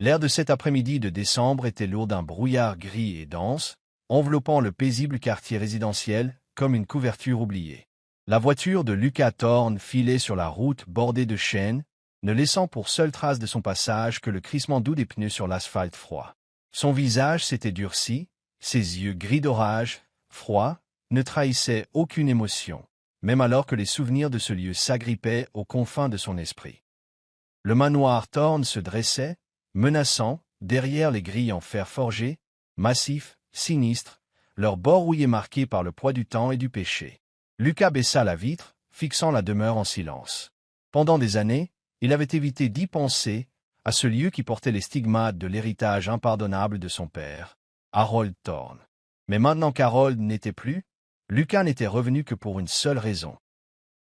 L'air de cet après-midi de décembre était lourd d'un brouillard gris et dense, enveloppant le paisible quartier résidentiel comme une couverture oubliée. La voiture de Lucas Thorne filait sur la route bordée de chênes, ne laissant pour seule trace de son passage que le crissement doux des pneus sur l'asphalte froid. Son visage s'était durci, ses yeux gris d'orage, froids, ne trahissaient aucune émotion, même alors que les souvenirs de ce lieu s'agrippaient aux confins de son esprit. Le manoir Thorne se dressait, menaçant, derrière les grilles en fer forgé, massifs, sinistres, leurs bords rouillés marqués par le poids du temps et du péché. Lucas baissa la vitre, fixant la demeure en silence. Pendant des années, il avait évité d'y penser, à ce lieu qui portait les stigmates de l'héritage impardonnable de son père, Harold Thorne. Mais maintenant qu'Harold n'était plus, Lucas n'était revenu que pour une seule raison.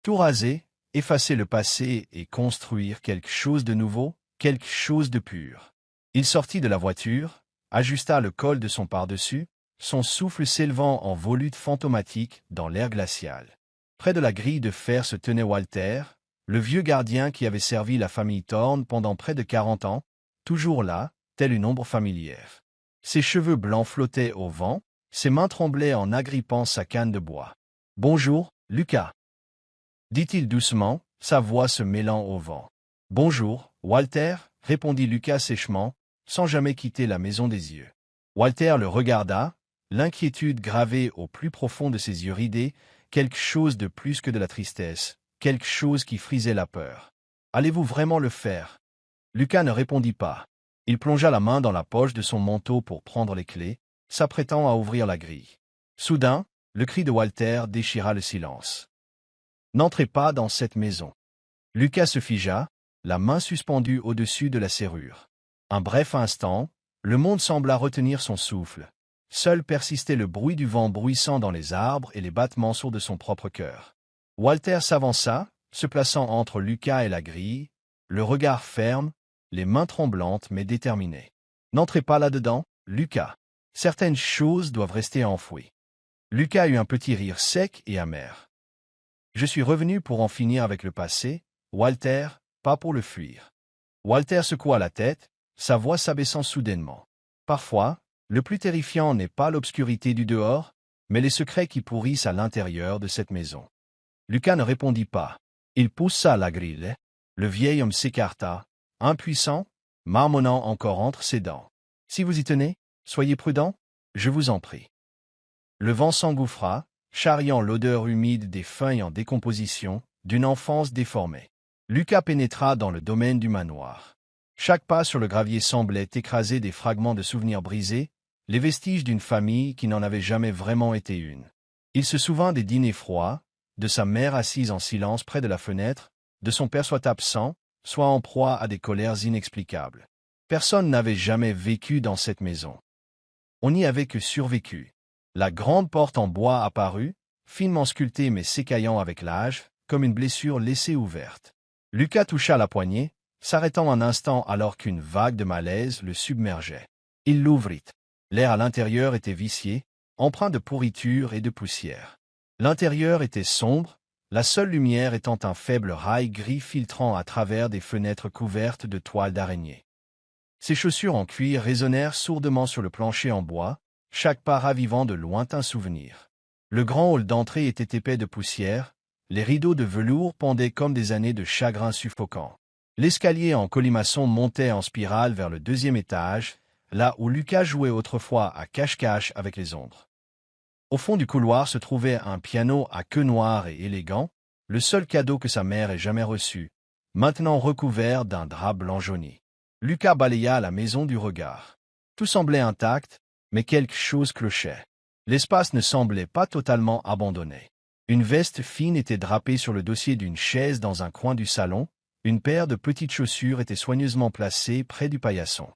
Tout raser, effacer le passé et construire quelque chose de nouveau, quelque chose de pur. Il sortit de la voiture, ajusta le col de son pardessus, son souffle s'élevant en volute fantomatique dans l'air glacial. Près de la grille de fer se tenait Walter, le vieux gardien qui avait servi la famille Thorne pendant près de 40 ans, toujours là, telle une ombre familière. Ses cheveux blancs flottaient au vent, ses mains tremblaient en agrippant sa canne de bois. « Bonjour, Lucas » dit-il doucement, sa voix se mêlant au vent. « Bonjour, Walter » répondit Lucas sèchement, sans jamais quitter la maison des yeux. Walter le regarda, l'inquiétude gravée au plus profond de ses yeux ridés, quelque chose de plus que de la tristesse, quelque chose qui frisait la peur. « Allez-vous vraiment le faire » Lucas ne répondit pas. Il plongea la main dans la poche de son manteau pour prendre les clés, s'apprêtant à ouvrir la grille. Soudain, le cri de Walter déchira le silence. « N'entrez pas dans cette maison. » Lucas se figea, la main suspendue au-dessus de la serrure. Un bref instant, le monde sembla retenir son souffle. Seul persistait le bruit du vent bruissant dans les arbres et les battements sourds de son propre cœur. Walter s'avança, se plaçant entre Lucas et la grille, le regard ferme, les mains tremblantes mais déterminées. « N'entrez pas là-dedans, Lucas. Certaines choses doivent rester enfouies. » Lucas eut un petit rire sec et amer. « Je suis revenu pour en finir avec le passé, Walter, pas pour le fuir. » Walter secoua la tête, sa voix s'abaissant soudainement. « Parfois, le plus terrifiant n'est pas l'obscurité du dehors, mais les secrets qui pourrissent à l'intérieur de cette maison. » Lucas ne répondit pas. Il poussa la grille. Le vieil homme s'écarta, impuissant, marmonnant encore entre ses dents. « Si vous y tenez, soyez prudent, je vous en prie. » Le vent s'engouffra, charriant l'odeur humide des feuilles en décomposition, d'une enfance déformée. Lucas pénétra dans le domaine du manoir. Chaque pas sur le gravier semblait écraser des fragments de souvenirs brisés, les vestiges d'une famille qui n'en avait jamais vraiment été une. Il se souvint des dîners froids, de sa mère assise en silence près de la fenêtre, de son père soit absent, soit en proie à des colères inexplicables. Personne n'avait jamais vécu dans cette maison. On n'y avait que survécu. La grande porte en bois apparut, finement sculptée mais s'écaillant avec l'âge, comme une blessure laissée ouverte. Lucas toucha la poignée, s'arrêtant un instant alors qu'une vague de malaise le submergeait. Il l'ouvrit. L'air à l'intérieur était vicié, empreint de pourriture et de poussière. L'intérieur était sombre, la seule lumière étant un faible rail gris filtrant à travers des fenêtres couvertes de toiles d'araignée. Ses chaussures en cuir résonnèrent sourdement sur le plancher en bois, chaque pas ravivant de lointains souvenirs. Le grand hall d'entrée était épais de poussière, les rideaux de velours pendaient comme des années de chagrin suffocant. L'escalier en colimaçon montait en spirale vers le 2e étage, là où Lucas jouait autrefois à cache-cache avec les ombres. Au fond du couloir se trouvait un piano à queue noire et élégant, le seul cadeau que sa mère ait jamais reçu, maintenant recouvert d'un drap blanc jauni. Lucas balaya la maison du regard. Tout semblait intact, mais quelque chose clochait. L'espace ne semblait pas totalement abandonné. Une veste fine était drapée sur le dossier d'une chaise dans un coin du salon, une paire de petites chaussures était soigneusement placée près du paillasson.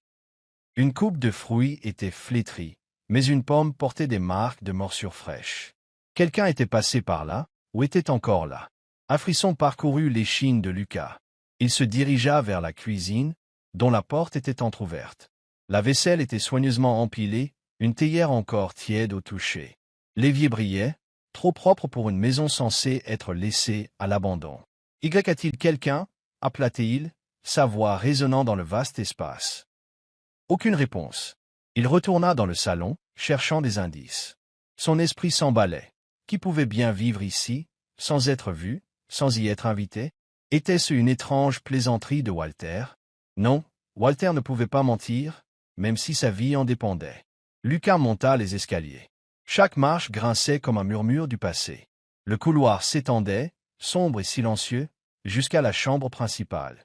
Une coupe de fruits était flétrie, mais une pomme portait des marques de morsures fraîches. Quelqu'un était passé par là, ou était encore là. Un frisson parcourut l'échine de Lucas. Il se dirigea vers la cuisine, dont la porte était entr'ouverte. La vaisselle était soigneusement empilée, une théière encore tiède au toucher. L'évier brillait, trop propre pour une maison censée être laissée à l'abandon. « Y a-t-il quelqu'un » appela-t-il, sa voix résonnant dans le vaste espace. Aucune réponse. Il retourna dans le salon, cherchant des indices. Son esprit s'emballait. Qui pouvait bien vivre ici, sans être vu, sans y être invité? Était-ce une étrange plaisanterie de Walter? Non, Walter ne pouvait pas mentir, même si sa vie en dépendait. Lucas monta les escaliers. Chaque marche grinçait comme un murmure du passé. Le couloir s'étendait, sombre et silencieux, jusqu'à la chambre principale.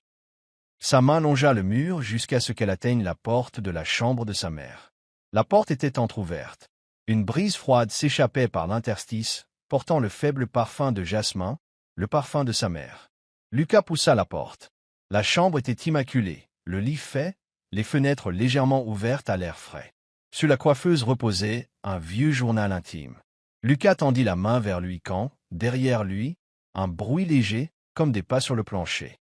Sa main longea le mur jusqu'à ce qu'elle atteigne la porte de la chambre de sa mère. La porte était entr'ouverte. Une brise froide s'échappait par l'interstice, portant le faible parfum de jasmin, le parfum de sa mère. Lucas poussa la porte. La chambre était immaculée, le lit fait, les fenêtres légèrement ouvertes à l'air frais. Sur la coiffeuse reposait un vieux journal intime. Lucas tendit la main vers lui quand, derrière lui, un bruit léger, comme des pas sur le plancher.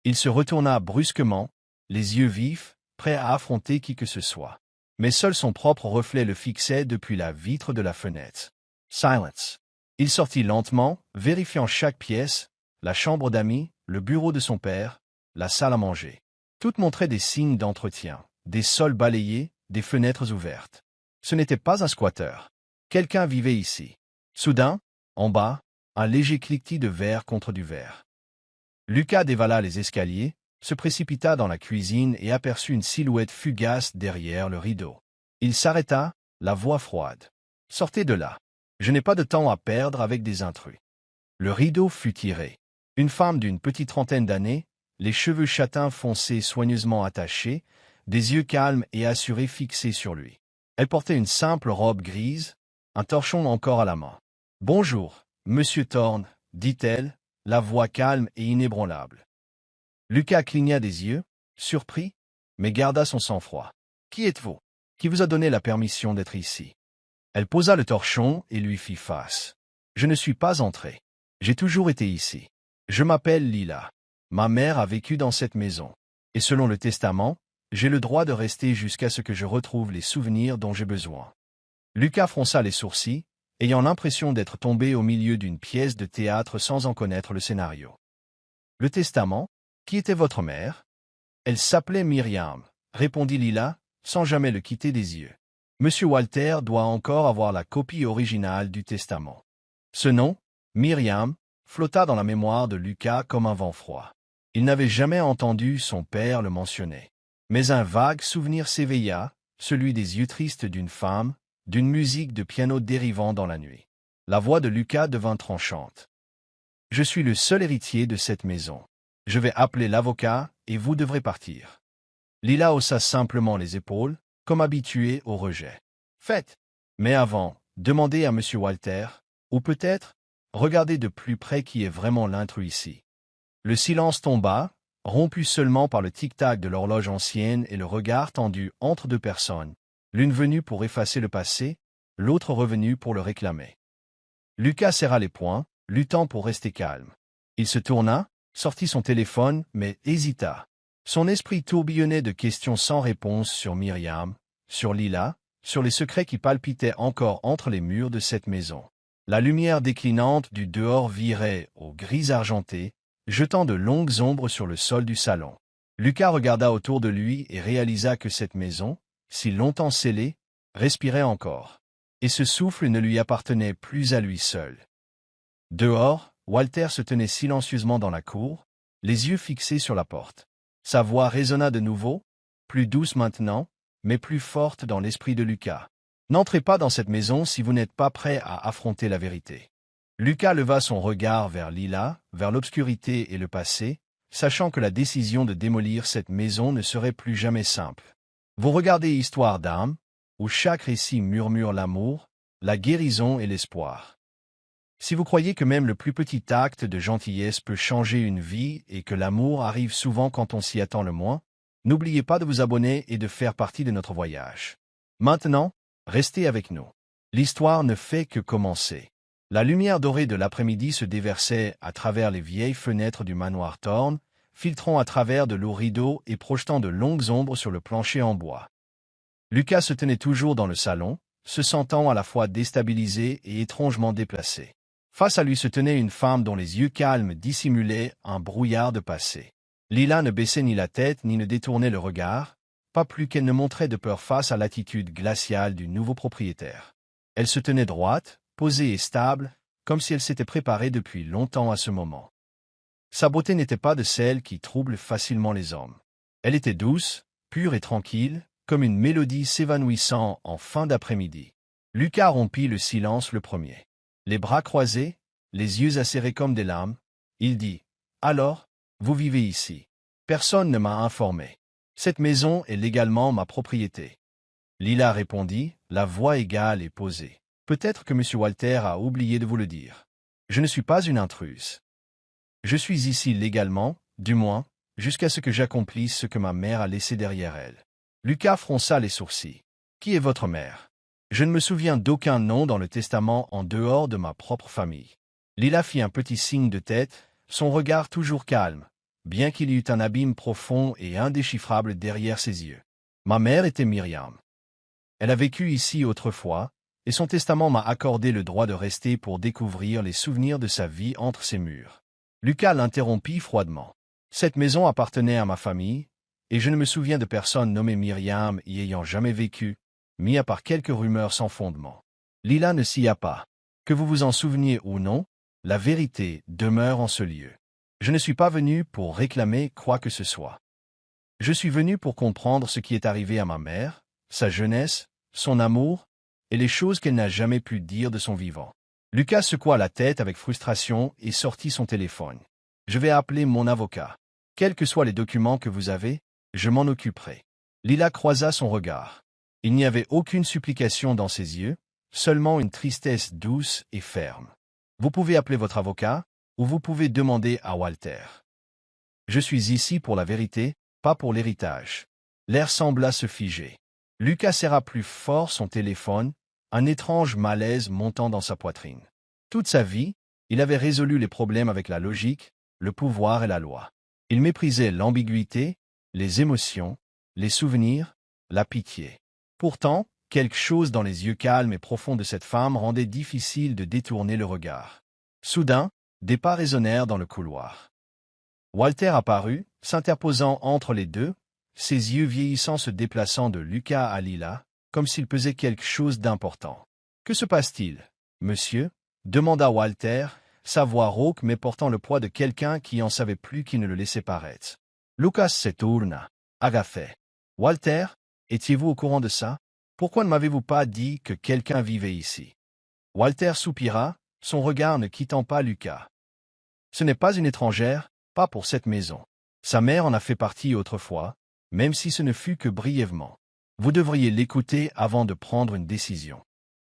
Il se retourna brusquement, les yeux vifs, prêt à affronter qui que ce soit. Mais seul son propre reflet le fixait depuis la vitre de la fenêtre. Silence. Il sortit lentement, vérifiant chaque pièce, la chambre d'amis, le bureau de son père, la salle à manger. Toutes montraient des signes d'entretien, des sols balayés, des fenêtres ouvertes. Ce n'était pas un squatteur. Quelqu'un vivait ici. Soudain, en bas, un léger cliquetis de verre contre du verre. Lucas dévala les escaliers, se précipita dans la cuisine et aperçut une silhouette fugace derrière le rideau. Il s'arrêta, la voix froide. « Sortez de là. Je n'ai pas de temps à perdre avec des intrus. » Le rideau fut tiré. Une femme d'une petite trentaine d'années, les cheveux châtains foncés soigneusement attachés, des yeux calmes et assurés fixés sur lui. Elle portait une simple robe grise, un torchon encore à la main. « Bonjour, monsieur Thorne, dit-elle, la voix calme et inébranlable. Lucas cligna des yeux, surpris, mais garda son sang-froid. « Qui êtes-vous? Qui vous a donné la permission d'être ici ?» Elle posa le torchon et lui fit face. « Je ne suis pas entré. J'ai toujours été ici. Je m'appelle Lila. Ma mère a vécu dans cette maison. Et selon le testament, j'ai le droit de rester jusqu'à ce que je retrouve les souvenirs dont j'ai besoin. » Lucas fronça les sourcils, ayant l'impression d'être tombé au milieu d'une pièce de théâtre sans en connaître le scénario. « Le testament? Qui était votre mère? » « Elle s'appelait Myriam, répondit Lila, sans jamais le quitter des yeux. Monsieur Walter doit encore avoir la copie originale du testament. Ce nom, Myriam, flotta dans la mémoire de Lucas comme un vent froid. Il n'avait jamais entendu son père le mentionner. Mais un vague souvenir s'éveilla, celui des yeux tristes d'une femme, d'une musique de piano dérivant dans la nuit. La voix de Lucas devint tranchante. « Je suis le seul héritier de cette maison. Je vais appeler l'avocat et vous devrez partir. » Lila haussa simplement les épaules, comme habitué au rejet. « Faites. Mais avant, demandez à monsieur Walter, ou peut-être, regardez de plus près qui est vraiment l'intrus ici. » Le silence tomba, rompu seulement par le tic-tac de l'horloge ancienne et le regard tendu entre deux personnes, l'une venue pour effacer le passé, l'autre revenue pour le réclamer. Lucas serra les poings, luttant pour rester calme. Il se tourna, sortit son téléphone, mais hésita. Son esprit tourbillonnait de questions sans réponse sur Myriam, sur Lila, sur les secrets qui palpitaient encore entre les murs de cette maison. La lumière déclinante du dehors virait au gris argenté, jetant de longues ombres sur le sol du salon. Lucas regarda autour de lui et réalisa que cette maison, si longtemps scellée, respirait encore. Et ce souffle ne lui appartenait plus à lui seul. Dehors, Walter se tenait silencieusement dans la cour, les yeux fixés sur la porte. Sa voix résonna de nouveau, plus douce maintenant, mais plus forte dans l'esprit de Lucas. « N'entrez pas dans cette maison si vous n'êtes pas prêt à affronter la vérité. » Lucas leva son regard vers Lila, vers l'obscurité et le passé, sachant que la décision de démolir cette maison ne serait plus jamais simple. Vous regardez Histoire d'âme, où chaque récit murmure l'amour, la guérison et l'espoir. Si vous croyez que même le plus petit acte de gentillesse peut changer une vie et que l'amour arrive souvent quand on s'y attend le moins, n'oubliez pas de vous abonner et de faire partie de notre voyage. Maintenant, restez avec nous. L'histoire ne fait que commencer. La lumière dorée de l'après-midi se déversait à travers les vieilles fenêtres du manoir Thorne, filtrant à travers de lourds rideaux et projetant de longues ombres sur le plancher en bois. Lucas se tenait toujours dans le salon, se sentant à la fois déstabilisé et étrangement déplacé. Face à lui se tenait une femme dont les yeux calmes dissimulaient un brouillard de passé. Lila ne baissait ni la tête ni ne détournait le regard, pas plus qu'elle ne montrait de peur face à l'attitude glaciale du nouveau propriétaire. Elle se tenait droite, posée et stable, comme si elle s'était préparée depuis longtemps à ce moment. Sa beauté n'était pas de celle qui trouble facilement les hommes. Elle était douce, pure et tranquille, comme une mélodie s'évanouissant en fin d'après-midi. Lucas rompit le silence le premier. Les bras croisés, les yeux acérés comme des lames, il dit « Alors, vous vivez ici. Personne ne m'a informé. Cette maison est légalement ma propriété. » Lila répondit, la voix égale et posée. « Peut-être que M. Walter a oublié de vous le dire. Je ne suis pas une intruse. Je suis ici légalement, du moins, jusqu'à ce que j'accomplisse ce que ma mère a laissé derrière elle. » Lucas fronça les sourcils. « Qui est votre mère? Je ne me souviens d'aucun nom dans le testament en dehors de ma propre famille. » Lila fit un petit signe de tête, son regard toujours calme, bien qu'il y eût un abîme profond et indéchiffrable derrière ses yeux. « Ma mère était Myriam. Elle a vécu ici autrefois, et son testament m'a accordé le droit de rester pour découvrir les souvenirs de sa vie entre ses murs. » Lucas l'interrompit froidement. « Cette maison appartenait à ma famille, et je ne me souviens de personne nommée Myriam y ayant jamais vécu, mis à part quelques rumeurs sans fondement. » Lila ne s'y a pas. Que vous vous en souveniez ou non, la vérité demeure en ce lieu. Je ne suis pas venu pour réclamer quoi que ce soit. Je suis venu pour comprendre ce qui est arrivé à ma mère, sa jeunesse, son amour, et les choses qu'elle n'a jamais pu dire de son vivant. Lucas secoua la tête avec frustration et sortit son téléphone. « Je vais appeler mon avocat. Quels que soient les documents que vous avez, je m'en occuperai. » Lila croisa son regard. Il n'y avait aucune supplication dans ses yeux, seulement une tristesse douce et ferme. « Vous pouvez appeler votre avocat, ou vous pouvez demander à Walter. Je suis ici pour la vérité, pas pour l'héritage. » L'air sembla se figer. Lucas serra plus fort son téléphone, un étrange malaise montant dans sa poitrine. Toute sa vie, il avait résolu les problèmes avec la logique, le pouvoir et la loi. Il méprisait l'ambiguïté, les émotions, les souvenirs, la pitié. Pourtant, quelque chose dans les yeux calmes et profonds de cette femme rendait difficile de détourner le regard. Soudain, des pas résonnèrent dans le couloir. Walter apparut, s'interposant entre les deux, ses yeux vieillissants se déplaçant de Lucas à Lila, comme s'il pesait quelque chose d'important. « Que se passe-t-il, monsieur ?» demanda Walter, sa voix rauque mais portant le poids de quelqu'un qui en savait plus qui ne le laissait paraître. Lucas se tourna. Agafé. « Walter, étiez-vous au courant de ça? Pourquoi ne m'avez-vous pas dit que quelqu'un vivait ici ?» Walter soupira, son regard ne quittant pas Lucas. « Ce n'est pas une étrangère, pas pour cette maison. Sa mère en a fait partie autrefois, même si ce ne fut que brièvement. Vous devriez l'écouter avant de prendre une décision. »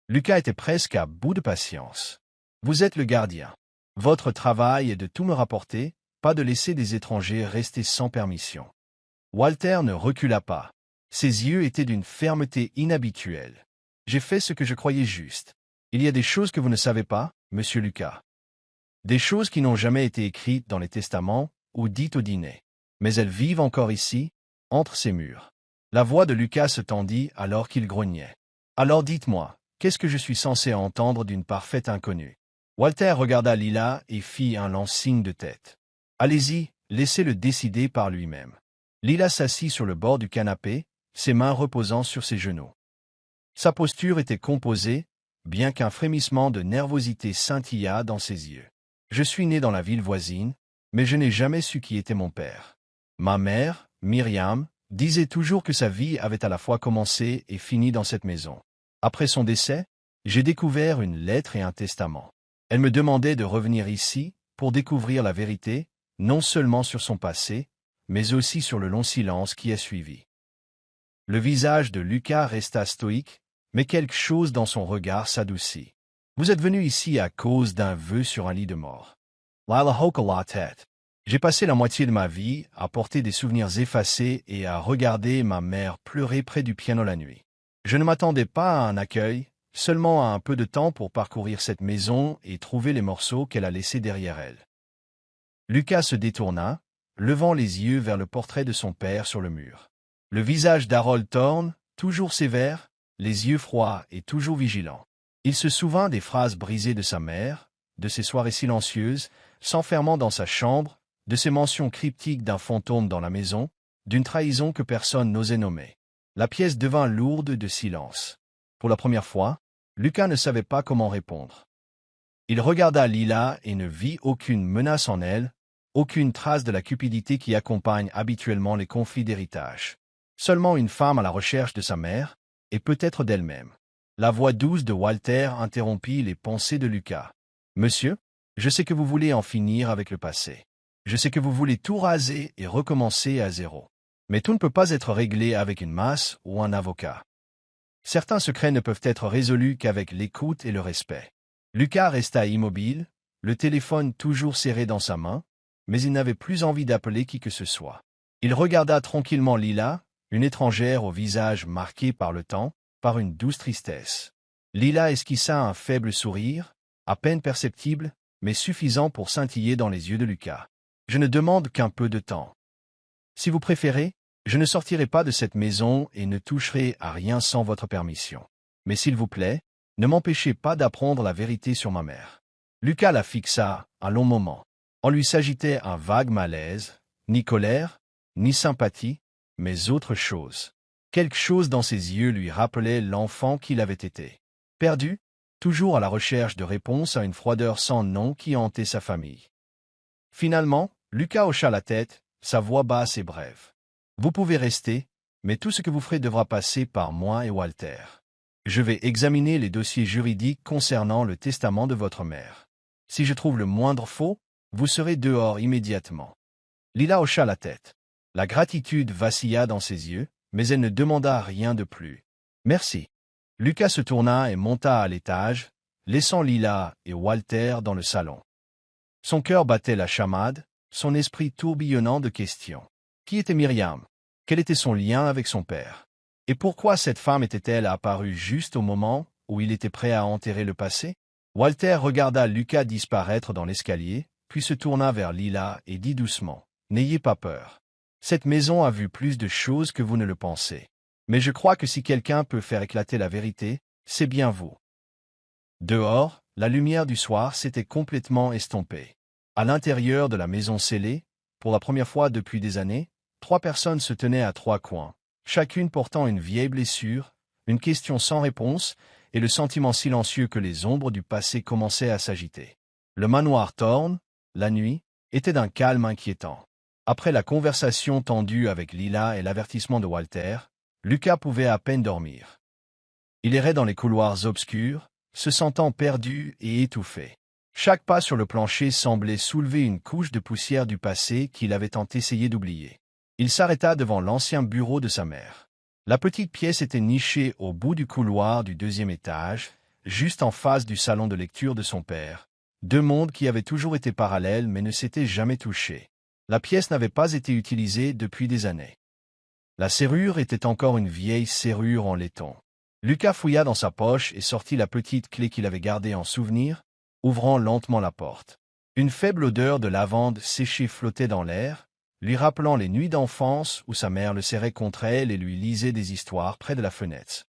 Lucas était presque à bout de patience. « Vous êtes le gardien. Votre travail est de tout me rapporter, pas de laisser des étrangers rester sans permission. » Walter ne recula pas. Ses yeux étaient d'une fermeté inhabituelle. « J'ai fait ce que je croyais juste. Il y a des choses que vous ne savez pas, monsieur Lucas. Des choses qui n'ont jamais été écrites dans les testaments ou dites au dîner. Mais elles vivent encore ici, entre ces murs. » La voix de Lucas se tendit alors qu'il grognait. « Alors dites-moi, qu'est-ce que je suis censé entendre d'une parfaite inconnue ?» Walter regarda Lila et fit un lent signe de tête. « Allez-y, laissez-le décider par lui-même. » Lila s'assit sur le bord du canapé, ses mains reposant sur ses genoux. Sa posture était composée, bien qu'un frémissement de nervosité scintilla dans ses yeux. « Je suis né dans la ville voisine, mais je n'ai jamais su qui était mon père. Ma mère, Myriam, disait toujours que sa vie avait à la fois commencé et fini dans cette maison. Après son décès, j'ai découvert une lettre et un testament. Elle me demandait de revenir ici pour découvrir la vérité, non seulement sur son passé, mais aussi sur le long silence qui a suivi. » Le visage de Lucas resta stoïque, mais quelque chose dans son regard s'adoucit. « Vous êtes venu ici à cause d'un vœu sur un lit de mort. » Lila hocha la tête. « J'ai passé la moitié de ma vie à porter des souvenirs effacés et à regarder ma mère pleurer près du piano la nuit. Je ne m'attendais pas à un accueil, seulement à un peu de temps pour parcourir cette maison et trouver les morceaux qu'elle a laissés derrière elle. » Lucas se détourna, levant les yeux vers le portrait de son père sur le mur. Le visage d'Harold Thorne, toujours sévère, les yeux froids et toujours vigilants. Il se souvint des phrases brisées de sa mère, de ses soirées silencieuses, s'enfermant dans sa chambre, de ses mentions cryptiques d'un fantôme dans la maison, d'une trahison que personne n'osait nommer. La pièce devint lourde de silence. Pour la première fois, Lucas ne savait pas comment répondre. Il regarda Lila et ne vit aucune menace en elle, aucune trace de la cupidité qui accompagne habituellement les conflits d'héritage. Seulement une femme à la recherche de sa mère, et peut-être d'elle-même. La voix douce de Walter interrompit les pensées de Lucas. « Monsieur, je sais que vous voulez en finir avec le passé. Je sais que vous voulez tout raser et recommencer à zéro. Mais tout ne peut pas être réglé avec une masse ou un avocat. Certains secrets ne peuvent être résolus qu'avec l'écoute et le respect. » Lucas resta immobile, le téléphone toujours serré dans sa main, mais il n'avait plus envie d'appeler qui que ce soit. Il regarda tranquillement Lila, une étrangère au visage marqué par le temps, par une douce tristesse. Lila esquissa un faible sourire, à peine perceptible, mais suffisant pour scintiller dans les yeux de Lucas. « Je ne demande qu'un peu de temps. Si vous préférez, je ne sortirai pas de cette maison et ne toucherai à rien sans votre permission. Mais s'il vous plaît, ne m'empêchez pas d'apprendre la vérité sur ma mère. » Lucas la fixa un long moment. En lui s'agitait un vague malaise, ni colère, ni sympathie, mais autre chose. Quelque chose dans ses yeux lui rappelait l'enfant qu'il avait été. Perdu, toujours à la recherche de réponses à une froideur sans nom qui hantait sa famille. Finalement, Lucas hocha la tête, sa voix basse et brève. « Vous pouvez rester, mais tout ce que vous ferez devra passer par moi et Walter. Je vais examiner les dossiers juridiques concernant le testament de votre mère. Si je trouve le moindre faux, vous serez dehors immédiatement. » Lila hocha la tête. La gratitude vacilla dans ses yeux, mais elle ne demanda rien de plus. « Merci. » Lucas se tourna et monta à l'étage, laissant Lila et Walter dans le salon. Son cœur battait la chamade, son esprit tourbillonnant de questions. Qui était Myriam? Quel était son lien avec son père? Et pourquoi cette femme était-elle apparue juste au moment où il était prêt à enterrer le passé? Walter regarda Lucas disparaître dans l'escalier, puis se tourna vers Lila et dit doucement, « N'ayez pas peur. Cette maison a vu plus de choses que vous ne le pensez. Mais je crois que si quelqu'un peut faire éclater la vérité, c'est bien vous. » Dehors, la lumière du soir s'était complètement estompée. À l'intérieur de la maison scellée, pour la première fois depuis des années, 3 personnes se tenaient à 3 coins, chacune portant une vieille blessure, une question sans réponse et le sentiment silencieux que les ombres du passé commençaient à s'agiter. Le manoir Thorne, la nuit, était d'un calme inquiétant. Après la conversation tendue avec Lila et l'avertissement de Walter, Lucas pouvait à peine dormir. Il errait dans les couloirs obscurs, se sentant perdu et étouffé. Chaque pas sur le plancher semblait soulever une couche de poussière du passé qu'il avait tant essayé d'oublier. Il s'arrêta devant l'ancien bureau de sa mère. La petite pièce était nichée au bout du couloir du 2e étage, juste en face du salon de lecture de son père. 2 mondes qui avaient toujours été parallèles mais ne s'étaient jamais touchés. La pièce n'avait pas été utilisée depuis des années. La serrure était encore une vieille serrure en laiton. Lucas fouilla dans sa poche et sortit la petite clé qu'il avait gardée en souvenir, ouvrant lentement la porte. Une faible odeur de lavande séchée flottait dans l'air, lui rappelant les nuits d'enfance où sa mère le serrait contre elle et lui lisait des histoires près de la fenêtre.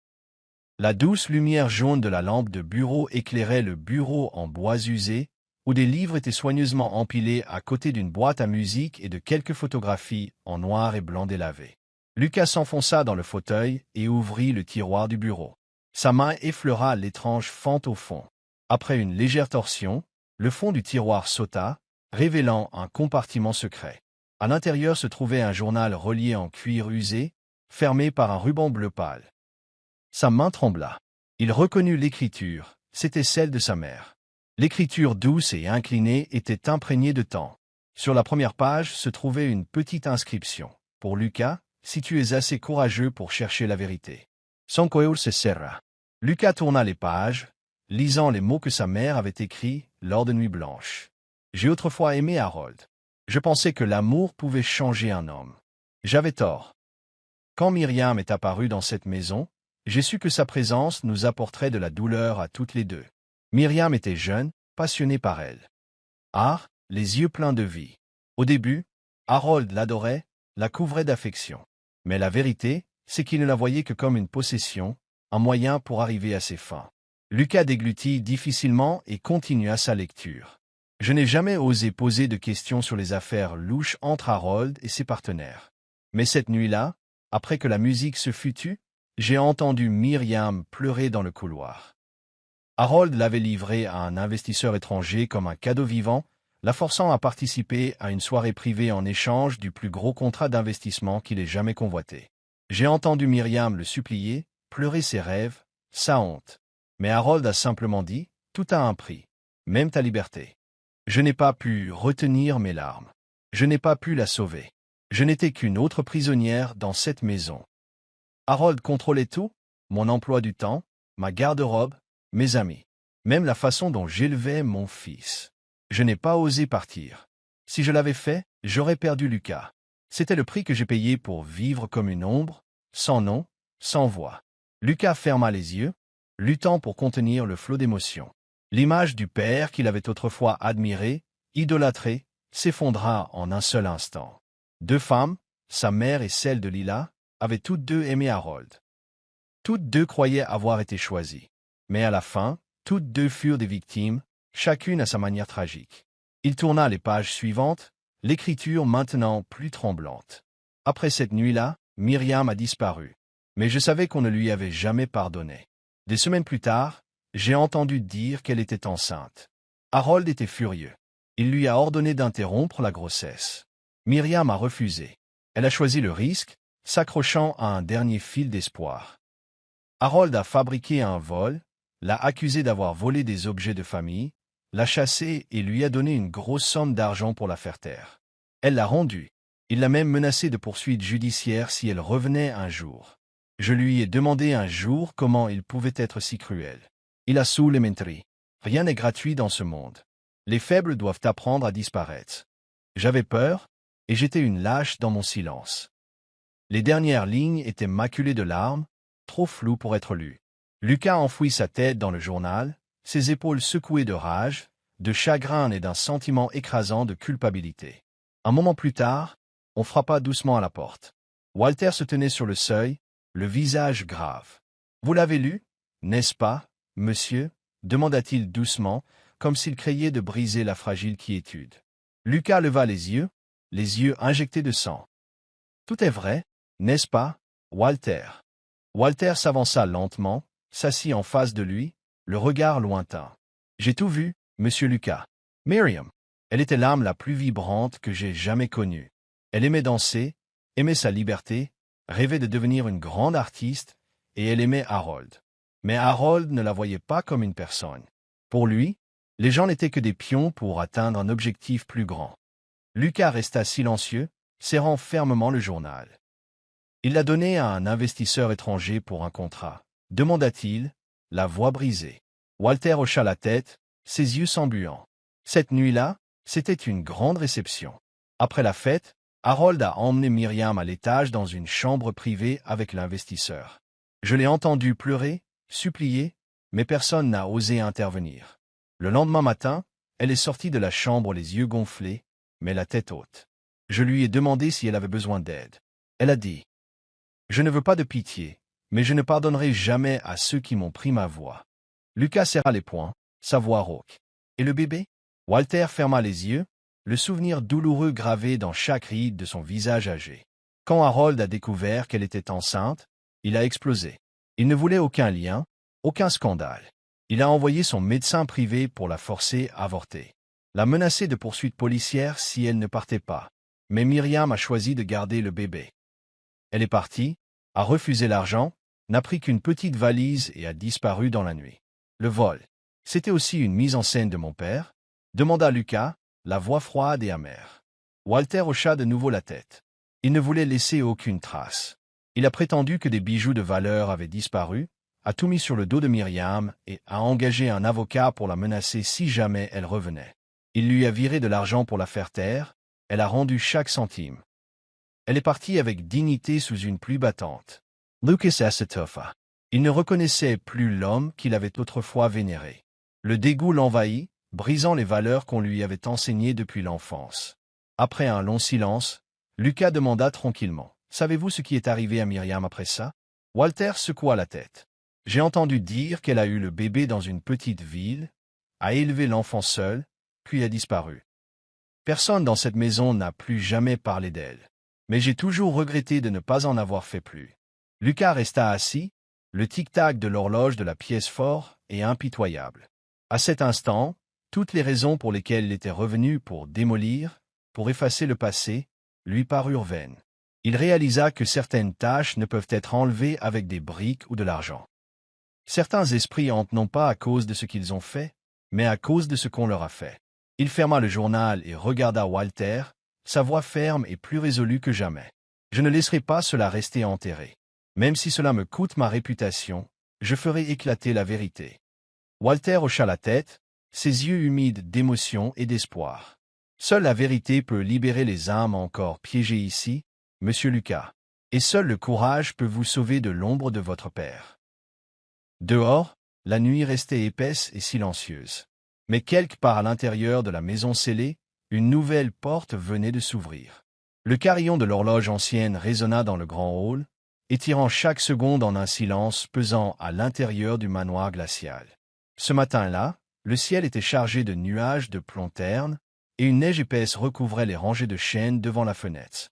La douce lumière jaune de la lampe de bureau éclairait le bureau en bois usé, où des livres étaient soigneusement empilés à côté d'une boîte à musique et de quelques photographies en noir et blanc délavées. Lucas s'enfonça dans le fauteuil et ouvrit le tiroir du bureau. Sa main effleura l'étrange fente au fond. Après une légère torsion, le fond du tiroir sauta, révélant un compartiment secret. À l'intérieur se trouvait un journal relié en cuir usé, fermé par un ruban bleu pâle. Sa main trembla. Il reconnut l'écriture, c'était celle de sa mère. L'écriture douce et inclinée était imprégnée de temps. Sur la première page se trouvait une petite inscription. Pour Lucas, si tu es assez courageux pour chercher la vérité. Son cœur se serra. Lucas tourna les pages, lisant les mots que sa mère avait écrits lors de Nuit Blanche. J'ai autrefois aimé Harold. Je pensais que l'amour pouvait changer un homme. J'avais tort. Quand Myriam est apparue dans cette maison, j'ai su que sa présence nous apporterait de la douleur à toutes les deux. Myriam était jeune, passionnée par elle. Les yeux pleins de vie. Au début, Harold l'adorait, la couvrait d'affection. Mais la vérité, c'est qu'il ne la voyait que comme une possession, un moyen pour arriver à ses fins. Lucas déglutit difficilement et continua sa lecture. Je n'ai jamais osé poser de questions sur les affaires louches entre Harold et ses partenaires. Mais cette nuit-là, après que la musique se fut tue, j'ai entendu Myriam pleurer dans le couloir. Harold l'avait livrée à un investisseur étranger comme un cadeau vivant, la forçant à participer à une soirée privée en échange du plus gros contrat d'investissement qu'il ait jamais convoité. J'ai entendu Myriam le supplier, pleurer ses rêves, sa honte. Mais Harold a simplement dit, tout a un prix, même ta liberté. Je n'ai pas pu retenir mes larmes. Je n'ai pas pu la sauver. Je n'étais qu'une autre prisonnière dans cette maison. Harold contrôlait tout, mon emploi du temps, ma garde-robe, mes amis, même la façon dont j'élevais mon fils. Je n'ai pas osé partir. Si je l'avais fait, j'aurais perdu Lucas. C'était le prix que j'ai payé pour vivre comme une ombre, sans nom, sans voix. Lucas ferma les yeux, luttant pour contenir le flot d'émotions. L'image du père qu'il avait autrefois admiré, idolâtré, s'effondra en un seul instant. Deux femmes, sa mère et celle de Lila, avaient toutes deux aimé Harold. Toutes deux croyaient avoir été choisies. Mais à la fin, toutes deux furent des victimes, chacune à sa manière tragique. Il tourna les pages suivantes, l'écriture maintenant plus tremblante. Après cette nuit-là, Myriam a disparu. Mais je savais qu'on ne lui avait jamais pardonné. Des semaines plus tard, j'ai entendu dire qu'elle était enceinte. Harold était furieux. Il lui a ordonné d'interrompre la grossesse. Myriam a refusé. Elle a choisi le risque, s'accrochant à un dernier fil d'espoir. Harold a fabriqué un vol, l'a accusé d'avoir volé des objets de famille, l'a chassée et lui a donné une grosse somme d'argent pour la faire taire. Elle l'a rendue. Il l'a même menacé de poursuites judiciaires si elle revenait un jour. Je lui ai demandé un jour comment il pouvait être si cruel. Il a sous les menteries. Rien n'est gratuit dans ce monde. Les faibles doivent apprendre à disparaître. J'avais peur, et j'étais une lâche dans mon silence. Les dernières lignes étaient maculées de larmes, trop floues pour être lues. Lucas enfouit sa tête dans le journal, ses épaules secouées de rage, de chagrin et d'un sentiment écrasant de culpabilité. Un moment plus tard, on frappa doucement à la porte. Walter se tenait sur le seuil, le visage grave. « Vous l'avez lu, n'est-ce pas, monsieur ?» demanda-t-il doucement, comme s'il craignait de briser la fragile quiétude. Lucas leva les yeux injectés de sang. « Tout est vrai, n'est-ce pas, Walter ?» Walter s'avança lentement, s'assit en face de lui, le regard lointain. « J'ai tout vu, monsieur Lucas. Myriam. Elle était l'âme la plus vibrante que j'ai jamais connue. Elle aimait danser, aimait sa liberté, rêvait de devenir une grande artiste, et elle aimait Harold. Mais Harold ne la voyait pas comme une personne. Pour lui, les gens n'étaient que des pions pour atteindre un objectif plus grand. » Lucas resta silencieux, serrant fermement le journal. « Il l'a donné à un investisseur étranger pour un contrat, demanda-t-il, la voix brisée. Walter hocha la tête, ses yeux s'embuant. Cette nuit-là, c'était une grande réception. Après la fête, Harold a emmené Myriam à l'étage dans une chambre privée avec l'investisseur. Je l'ai entendu pleurer, supplier, mais personne n'a osé intervenir. Le lendemain matin, elle est sortie de la chambre les yeux gonflés, mais la tête haute. Je lui ai demandé si elle avait besoin d'aide. Elle a dit « Je ne veux pas de pitié, mais je ne pardonnerai jamais à ceux qui m'ont pris ma voix. » Lucas serra les poings, sa voix rauque. « Et le bébé ?» Walter ferma les yeux, le souvenir douloureux gravé dans chaque ride de son visage âgé. Quand Harold a découvert qu'elle était enceinte, il a explosé. Il ne voulait aucun lien, aucun scandale. Il a envoyé son médecin privé pour la forcer à avorter. L'a menacé de poursuites policières si elle ne partait pas. Mais Myriam a choisi de garder le bébé. Elle est partie, a refusé l'argent, n'a pris qu'une petite valise et a disparu dans la nuit. Le vol. C'était aussi une mise en scène de mon père, demanda Lucas, la voix froide et amère. Walter hocha de nouveau la tête. Il ne voulait laisser aucune trace. Il a prétendu que des bijoux de valeur avaient disparu, a tout mis sur le dos de Myriam et a engagé un avocat pour la menacer si jamais elle revenait. Il lui a viré de l'argent pour la faire taire, elle a rendu chaque centime. Elle est partie avec dignité sous une pluie battante. Lucas s'étoffa. Il ne reconnaissait plus l'homme qu'il avait autrefois vénéré. Le dégoût l'envahit, brisant les valeurs qu'on lui avait enseignées depuis l'enfance. Après un long silence, Lucas demanda tranquillement « Savez-vous ce qui est arrivé à Myriam après ça ?» Walter secoua la tête. « J'ai entendu dire qu'elle a eu le bébé dans une petite ville, a élevé l'enfant seul, puis a disparu. Personne dans cette maison n'a plus jamais parlé d'elle. Mais j'ai toujours regretté de ne pas en avoir fait plus. Lucas resta assis, le tic-tac de l'horloge de la pièce fort et impitoyable. À cet instant, toutes les raisons pour lesquelles il était revenu pour démolir, pour effacer le passé, lui parurent vaines. Il réalisa que certaines tâches ne peuvent être enlevées avec des briques ou de l'argent. Certains esprits entrent non pas à cause de ce qu'ils ont fait, mais à cause de ce qu'on leur a fait. Il ferma le journal et regarda Walter, sa voix ferme et plus résolue que jamais. Je ne laisserai pas cela rester enterré. Même si cela me coûte ma réputation, je ferai éclater la vérité. Walter hocha la tête, ses yeux humides d'émotion et d'espoir. Seule la vérité peut libérer les âmes encore piégées ici, Monsieur Lucas. Et seul le courage peut vous sauver de l'ombre de votre père. Dehors, la nuit restait épaisse et silencieuse. Mais quelque part à l'intérieur de la maison scellée, une nouvelle porte venait de s'ouvrir. Le carillon de l'horloge ancienne résonna dans le grand hall, étirant chaque seconde en un silence pesant à l'intérieur du manoir glacial. Ce matin-là, le ciel était chargé de nuages de plomb terne, et une neige épaisse recouvrait les rangées de chênes devant la fenêtre.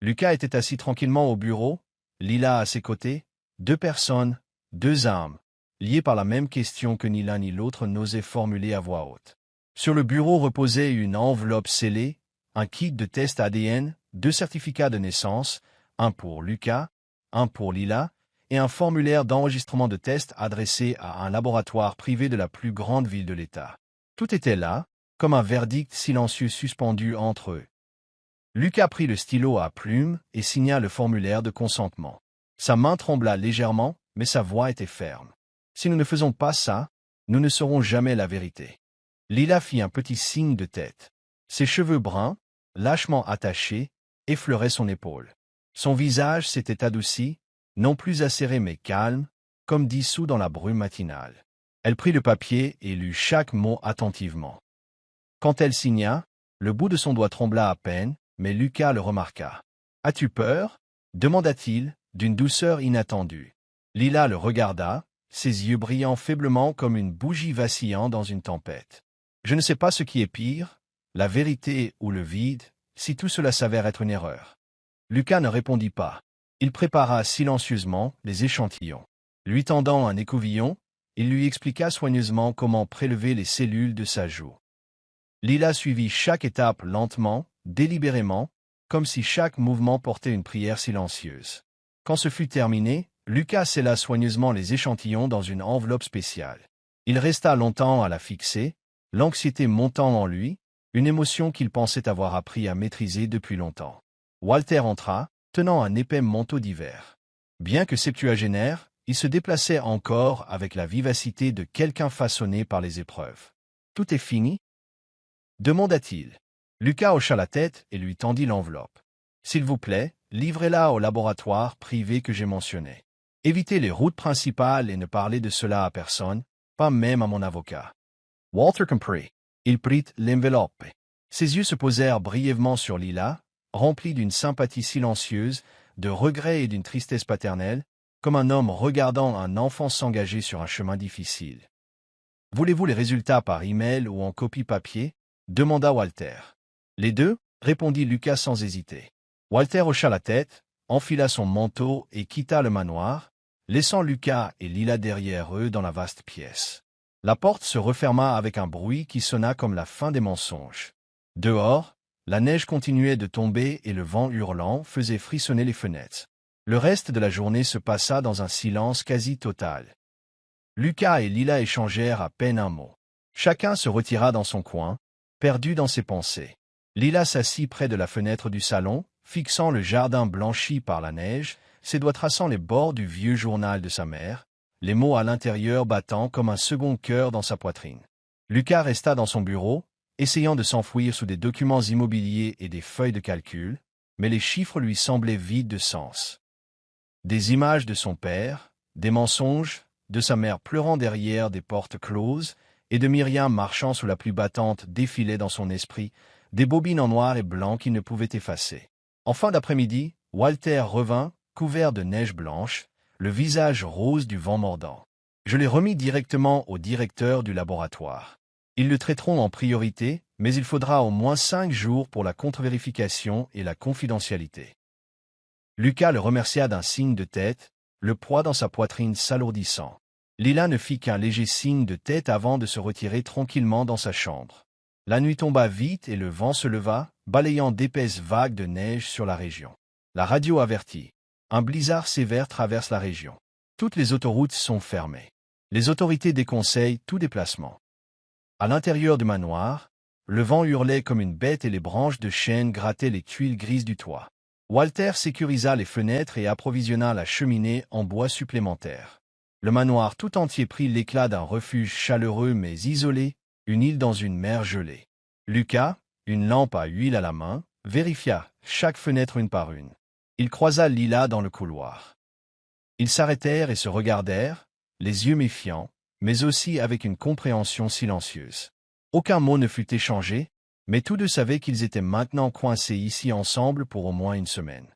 Lucas était assis tranquillement au bureau, Lila à ses côtés, deux personnes, deux âmes, liées par la même question que ni l'un ni l'autre n'osait formuler à voix haute. Sur le bureau reposait une enveloppe scellée, un kit de test ADN, deux certificats de naissance, un pour Lucas, un pour Lila, et un formulaire d'enregistrement de test adressé à un laboratoire privé de la plus grande ville de l'État. Tout était là, comme un verdict silencieux suspendu entre eux. Lucas prit le stylo à plume et signa le formulaire de consentement. Sa main trembla légèrement, mais sa voix était ferme. Si nous ne faisons pas ça, nous ne saurons jamais la vérité. Lila fit un petit signe de tête. Ses cheveux bruns, lâchement attachés, effleuraient son épaule. Son visage s'était adouci, non plus acéré mais calme, comme dissous dans la brume matinale. Elle prit le papier et lut chaque mot attentivement. Quand elle signa, le bout de son doigt trembla à peine, mais Lucas le remarqua. « As-tu peur » demanda-t-il, d'une douceur inattendue. Lila le regarda, ses yeux brillant faiblement comme une bougie vacillant dans une tempête. « Je ne sais pas ce qui est pire, la vérité ou le vide, si tout cela s'avère être une erreur. » Lucas ne répondit pas. Il prépara silencieusement les échantillons. Lui tendant un écouvillon, il lui expliqua soigneusement comment prélever les cellules de sa joue. Lila suivit chaque étape lentement, délibérément, comme si chaque mouvement portait une prière silencieuse. Quand ce fut terminé, Lucas scella soigneusement les échantillons dans une enveloppe spéciale. Il resta longtemps à la fixer, l'anxiété montant en lui, une émotion qu'il pensait avoir appris à maîtriser depuis longtemps. Walter entra, tenant un épais manteau d'hiver. Bien que septuagénaire, il se déplaçait encore avec la vivacité de quelqu'un façonné par les épreuves. « Tout est fini » demanda-t-il. Lucas hocha la tête et lui tendit l'enveloppe. « S'il vous plaît, livrez-la au laboratoire privé que j'ai mentionné. Évitez les routes principales et ne parlez de cela à personne, pas même à mon avocat. » Walter comprit. Il prit l'enveloppe. Ses yeux se posèrent brièvement sur Lila, remplis d'une sympathie silencieuse, de regret et d'une tristesse paternelle, comme un homme regardant un enfant s'engager sur un chemin difficile. « Voulez-vous les résultats par email ou en copie papier » demanda Walter. « Les deux » répondit Lucas sans hésiter. Walter hocha la tête, enfila son manteau et quitta le manoir, laissant Lucas et Lila derrière eux dans la vaste pièce. La porte se referma avec un bruit qui sonna comme la fin des mensonges. Dehors, la neige continuait de tomber et le vent hurlant faisait frissonner les fenêtres. Le reste de la journée se passa dans un silence quasi total. Lucas et Lila échangèrent à peine un mot. Chacun se retira dans son coin, perdu dans ses pensées. Lila s'assit près de la fenêtre du salon, fixant le jardin blanchi par la neige, ses doigts traçant les bords du vieux journal de sa mère, les mots à l'intérieur battant comme un second cœur dans sa poitrine. Lucas resta dans son bureau, essayant de s'enfouir sous des documents immobiliers et des feuilles de calcul, mais les chiffres lui semblaient vides de sens. Des images de son père, des mensonges, de sa mère pleurant derrière des portes closes, et de Myriam marchant sous la pluie battante défilaient dans son esprit, des bobines en noir et blanc qu'il ne pouvait effacer. En fin d'après-midi, Walter revint, couvert de neige blanche, le visage rose du vent mordant. Je l'ai remis directement au directeur du laboratoire. Ils le traiteront en priorité, mais il faudra au moins 5 jours pour la contre-vérification et la confidentialité. Lucas le remercia d'un signe de tête, le poids dans sa poitrine s'alourdissant. Lila ne fit qu'un léger signe de tête avant de se retirer tranquillement dans sa chambre. La nuit tomba vite et le vent se leva, balayant d'épaisses vagues de neige sur la région. La radio avertit. Un blizzard sévère traverse la région. Toutes les autoroutes sont fermées. Les autorités déconseillent tout déplacement. À l'intérieur du manoir, le vent hurlait comme une bête et les branches de chêne grattaient les tuiles grises du toit. Walter sécurisa les fenêtres et approvisionna la cheminée en bois supplémentaire. Le manoir tout entier prit l'éclat d'un refuge chaleureux mais isolé, une île dans une mer gelée. Lucas, une lampe à huile à la main, vérifia chaque fenêtre une par une. Il croisa Lila dans le couloir. Ils s'arrêtèrent et se regardèrent, les yeux méfiants, mais aussi avec une compréhension silencieuse. Aucun mot ne fut échangé, mais tous deux savaient qu'ils étaient maintenant coincés ici ensemble pour au moins une semaine.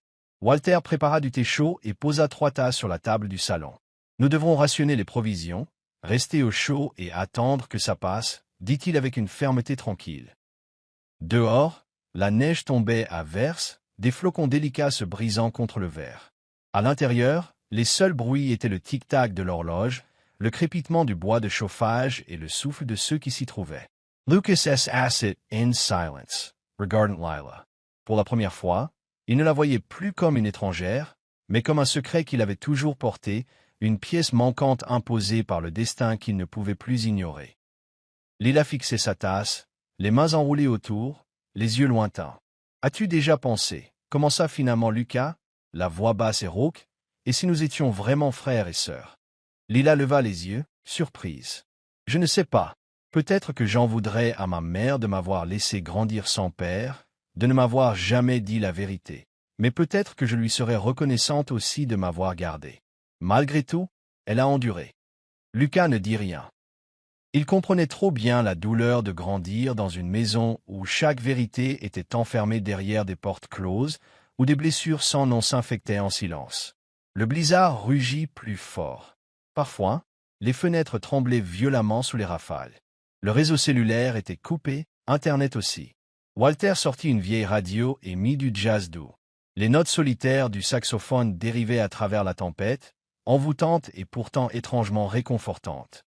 Walter prépara du thé chaud et posa 3 tasses sur la table du salon. « Nous devrons rationner les provisions, rester au chaud et attendre que ça passe, dit-il avec une fermeté tranquille. Dehors, la neige tombait à verse, des flocons délicats se brisant contre le verre. À l'intérieur, les seuls bruits étaient le tic-tac de l'horloge, le crépitement du bois de chauffage et le souffle de ceux qui s'y trouvaient. Lucas sat in silence, regardant Lila. Pour la première fois, il ne la voyait plus comme une étrangère, mais comme un secret qu'il avait toujours porté, une pièce manquante imposée par le destin qu'il ne pouvait plus ignorer. Lila fixait sa tasse, les mains enroulées autour, les yeux lointains. « As-tu déjà pensé ?» commença finalement Lucas, la voix basse et rauque, « et si nous étions vraiment frères et sœurs ?» Lila leva les yeux, surprise. « Je ne sais pas. Peut-être que j'en voudrais à ma mère de m'avoir laissé grandir sans père, de ne m'avoir jamais dit la vérité. Mais peut-être que je lui serais reconnaissante aussi de m'avoir gardé. » Malgré tout, elle a enduré. Lucas ne dit rien. Il comprenait trop bien la douleur de grandir dans une maison où chaque vérité était enfermée derrière des portes closes, où des blessures sans nom s'infectaient en silence. Le blizzard rugit plus fort. Parfois, les fenêtres tremblaient violemment sous les rafales. Le réseau cellulaire était coupé, Internet aussi. Walter sortit une vieille radio et mit du jazz doux. Les notes solitaires du saxophone dérivaient à travers la tempête, envoûtantes et pourtant étrangement réconfortantes.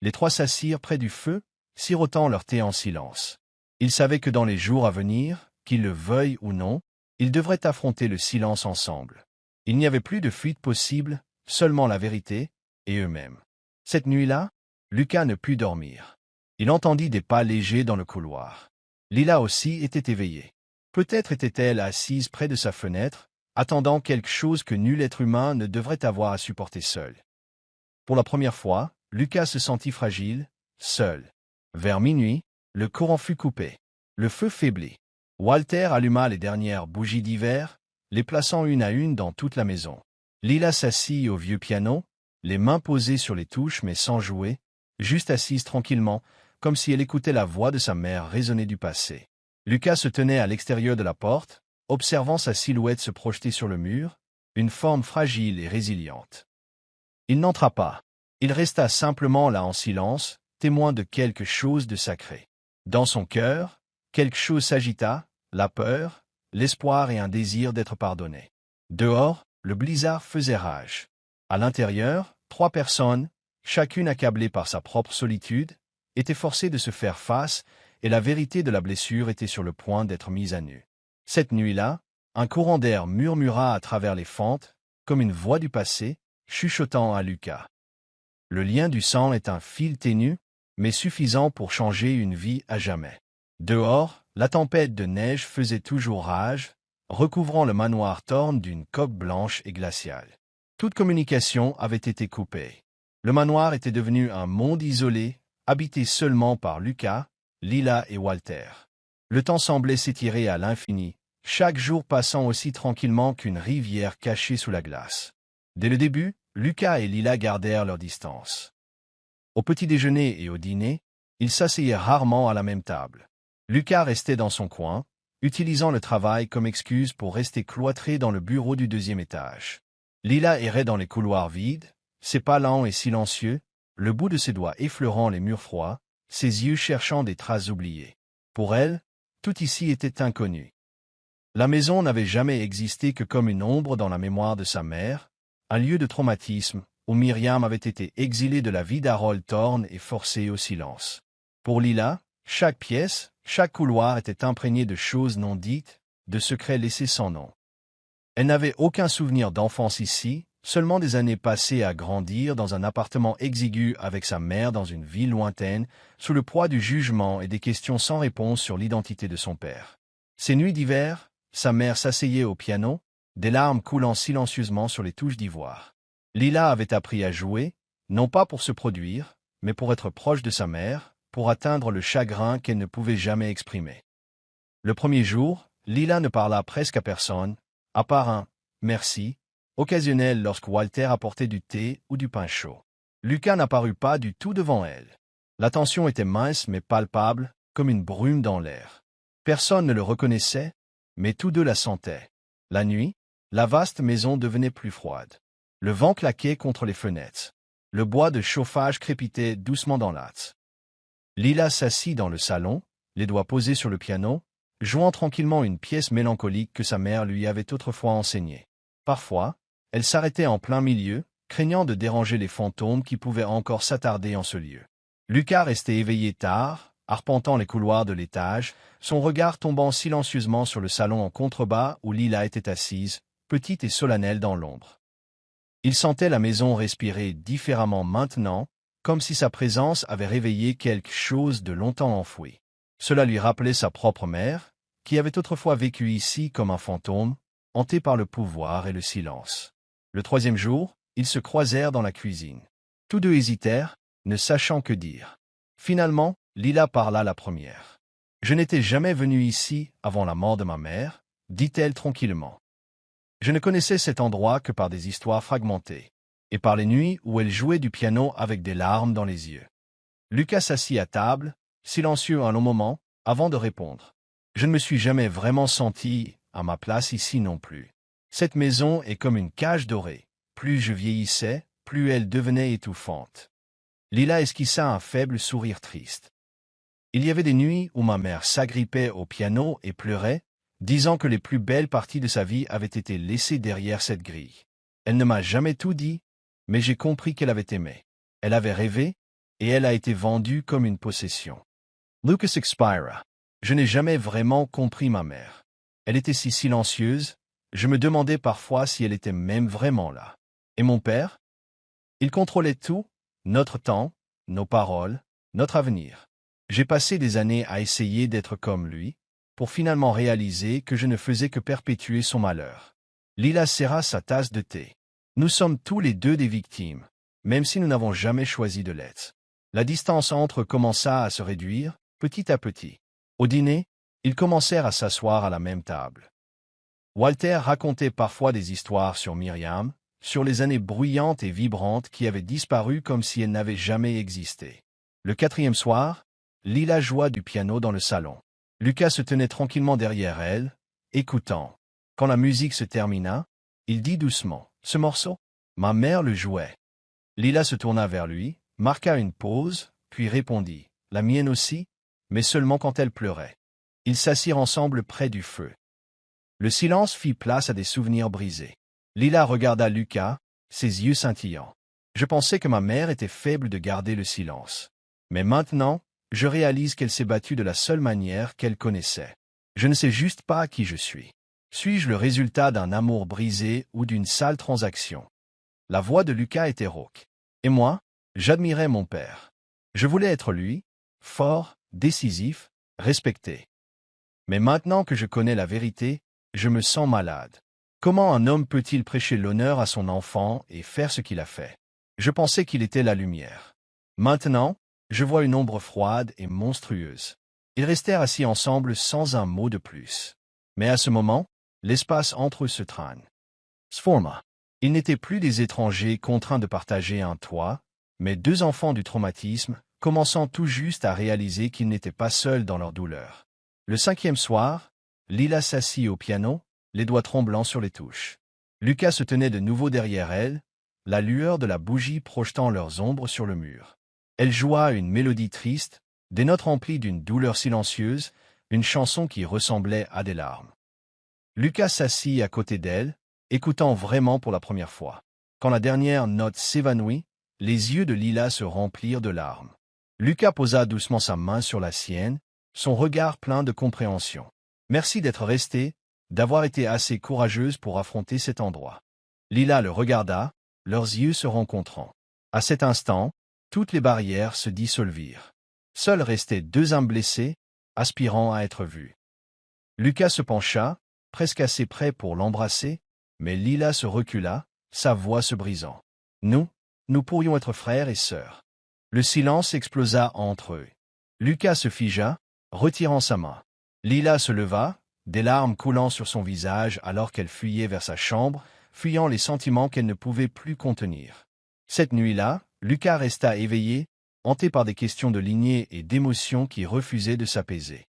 Les trois s'assirent près du feu, sirotant leur thé en silence. Ils savaient que dans les jours à venir, qu'ils le veuillent ou non, ils devraient affronter le silence ensemble. Il n'y avait plus de fuite possible, seulement la vérité, et eux-mêmes. Cette nuit-là, Lucas ne put dormir. Il entendit des pas légers dans le couloir. Lila aussi était éveillée. Peut-être était-elle assise près de sa fenêtre, attendant quelque chose que nul être humain ne devrait avoir à supporter seul. Pour la première fois, Lucas se sentit fragile, seul. Vers minuit, le courant fut coupé. Le feu faiblit. Walter alluma les dernières bougies d'hiver, les plaçant une à une dans toute la maison. Lila s'assit au vieux piano, les mains posées sur les touches mais sans jouer, juste assise tranquillement, comme si elle écoutait la voix de sa mère résonner du passé. Lucas se tenait à l'extérieur de la porte, observant sa silhouette se projeter sur le mur, une forme fragile et résiliente. Il n'entra pas. Il resta simplement là en silence, témoin de quelque chose de sacré. Dans son cœur, quelque chose s'agita, la peur, l'espoir et un désir d'être pardonné. Dehors, le blizzard faisait rage. À l'intérieur, 3 personnes, chacune accablée par sa propre solitude, étaient forcées de se faire face, et la vérité de la blessure était sur le point d'être mise à nu. Cette nuit-là, un courant d'air murmura à travers les fentes, comme une voix du passé, chuchotant à Lucas. Le lien du sang est un fil ténu, mais suffisant pour changer une vie à jamais. Dehors, la tempête de neige faisait toujours rage, recouvrant le manoir Thorn d'une coque blanche et glaciale. Toute communication avait été coupée. Le manoir était devenu un monde isolé, habité seulement par Lucas, Lila et Walter. Le temps semblait s'étirer à l'infini, chaque jour passant aussi tranquillement qu'une rivière cachée sous la glace. Dès le début, Lucas et Lila gardèrent leur distance. Au petit-déjeuner et au dîner, ils s'asseyaient rarement à la même table. Lucas restait dans son coin, utilisant le travail comme excuse pour rester cloîtré dans le bureau du 2e étage. Lila errait dans les couloirs vides, ses pas lents et silencieux, le bout de ses doigts effleurant les murs froids, ses yeux cherchant des traces oubliées. Pour elle, tout ici était inconnu. La maison n'avait jamais existé que comme une ombre dans la mémoire de sa mère, un lieu de traumatisme, où Myriam avait été exilée de la vie d'Harold Thorne et forcée au silence. Pour Lila, chaque pièce, chaque couloir était imprégné de choses non dites, de secrets laissés sans nom. Elle n'avait aucun souvenir d'enfance ici, seulement des années passées à grandir dans un appartement exigu avec sa mère dans une ville lointaine, sous le poids du jugement et des questions sans réponse sur l'identité de son père. Ces nuits d'hiver, sa mère s'asseyait au piano, des larmes coulant silencieusement sur les touches d'ivoire. Lila avait appris à jouer, non pas pour se produire, mais pour être proche de sa mère, pour atteindre le chagrin qu'elle ne pouvait jamais exprimer. Le premier jour, Lila ne parla presque à personne, à part un « merci » occasionnel lorsque Walter apportait du thé ou du pain chaud. Lucas n'apparut pas du tout devant elle. La tension était mince mais palpable, comme une brume dans l'air. Personne ne le reconnaissait, mais tous deux la sentaient. La nuit, la vaste maison devenait plus froide. Le vent claquait contre les fenêtres. Le bois de chauffage crépitait doucement dans l'âtre. Lila s'assit dans le salon, les doigts posés sur le piano, jouant tranquillement une pièce mélancolique que sa mère lui avait autrefois enseignée. Parfois, elle s'arrêtait en plein milieu, craignant de déranger les fantômes qui pouvaient encore s'attarder en ce lieu. Lucas restait éveillé tard, arpentant les couloirs de l'étage, son regard tombant silencieusement sur le salon en contrebas où Lila était assise, petite et solennelle dans l'ombre. Il sentait la maison respirer différemment maintenant, comme si sa présence avait réveillé quelque chose de longtemps enfoui. Cela lui rappelait sa propre mère, qui avait autrefois vécu ici comme un fantôme, hanté par le pouvoir et le silence. Le troisième jour, ils se croisèrent dans la cuisine. Tous deux hésitèrent, ne sachant que dire. Finalement, Lila parla la première. « Je n'étais jamais venue ici avant la mort de ma mère, » dit-elle tranquillement. Je ne connaissais cet endroit que par des histoires fragmentées, et par les nuits où elle jouait du piano avec des larmes dans les yeux. Lucas s'assit à table, silencieux un long moment, avant de répondre. Je ne me suis jamais vraiment senti à ma place ici non plus. Cette maison est comme une cage dorée. Plus je vieillissais, plus elle devenait étouffante. Lila esquissa un faible sourire triste. Il y avait des nuits où ma mère s'agrippait au piano et pleurait, disant que les plus belles parties de sa vie avaient été laissées derrière cette grille. Elle ne m'a jamais tout dit, mais j'ai compris qu'elle avait aimé. Elle avait rêvé, et elle a été vendue comme une possession. Lucas expira. Je n'ai jamais vraiment compris ma mère. Elle était si silencieuse, je me demandais parfois si elle était même vraiment là. Et mon père? Il contrôlait tout, notre temps, nos paroles, notre avenir. J'ai passé des années à essayer d'être comme lui, pour finalement réaliser que je ne faisais que perpétuer son malheur. Lila serra sa tasse de thé. Nous sommes tous les deux des victimes, même si nous n'avons jamais choisi de l'être. La distance entre eux commença à se réduire, petit à petit. Au dîner, ils commencèrent à s'asseoir à la même table. Walter racontait parfois des histoires sur Myriam, sur les années bruyantes et vibrantes qui avaient disparu comme si elles n'avaient jamais existé. Le quatrième soir, Lila joua du piano dans le salon. Lucas se tenait tranquillement derrière elle, écoutant. Quand la musique se termina, il dit doucement, « Ce morceau, ma mère le jouait. » Lila se tourna vers lui, marqua une pause, puis répondit, « La mienne aussi, mais seulement quand elle pleurait. » Ils s'assirent ensemble près du feu. Le silence fit place à des souvenirs brisés. Lila regarda Lucas, ses yeux scintillants. Je pensais que ma mère était faible de garder le silence. Mais maintenant, je réalise qu'elle s'est battue de la seule manière qu'elle connaissait. Je ne sais juste pas qui je suis. Suis-je le résultat d'un amour brisé ou d'une sale transaction? La voix de Lucas était rauque. Et moi, j'admirais mon père. Je voulais être lui, fort, décisif, respecté. Mais maintenant que je connais la vérité, je me sens malade. Comment un homme peut-il prêcher l'honneur à son enfant et faire ce qu'il a fait? Je pensais qu'il était la lumière. Maintenant, je vois une ombre froide et monstrueuse. Ils restèrent assis ensemble sans un mot de plus. Mais à ce moment, l'espace entre eux se transforma. Ils n'étaient plus des étrangers contraints de partager un toit, mais deux enfants du traumatisme, commençant tout juste à réaliser qu'ils n'étaient pas seuls dans leur douleur. Le cinquième soir, Lila s'assit au piano, les doigts tremblants sur les touches. Lucas se tenait de nouveau derrière elle, la lueur de la bougie projetant leurs ombres sur le mur. Elle joua une mélodie triste, des notes remplies d'une douleur silencieuse, une chanson qui ressemblait à des larmes. Lucas s'assit à côté d'elle, écoutant vraiment pour la première fois. Quand la dernière note s'évanouit, les yeux de Lila se remplirent de larmes. Lucas posa doucement sa main sur la sienne, son regard plein de compréhension. « Merci d'être restée, d'avoir été assez courageuse pour affronter cet endroit. » Lila le regarda, leurs yeux se rencontrant. À cet instant, toutes les barrières se dissolvirent. Seuls restaient deux âmes blessées, aspirant à être vues. Lucas se pencha, presque assez près pour l'embrasser, mais Lila se recula, sa voix se brisant. « Nous pourrions être frères et sœurs. » Le silence explosa entre eux. Lucas se figea, retirant sa main. Lila se leva, des larmes coulant sur son visage alors qu'elle fuyait vers sa chambre, fuyant les sentiments qu'elle ne pouvait plus contenir. Cette nuit-là, Lucas resta éveillé, hanté par des questions de lignée et d'émotions qui refusaient de s'apaiser.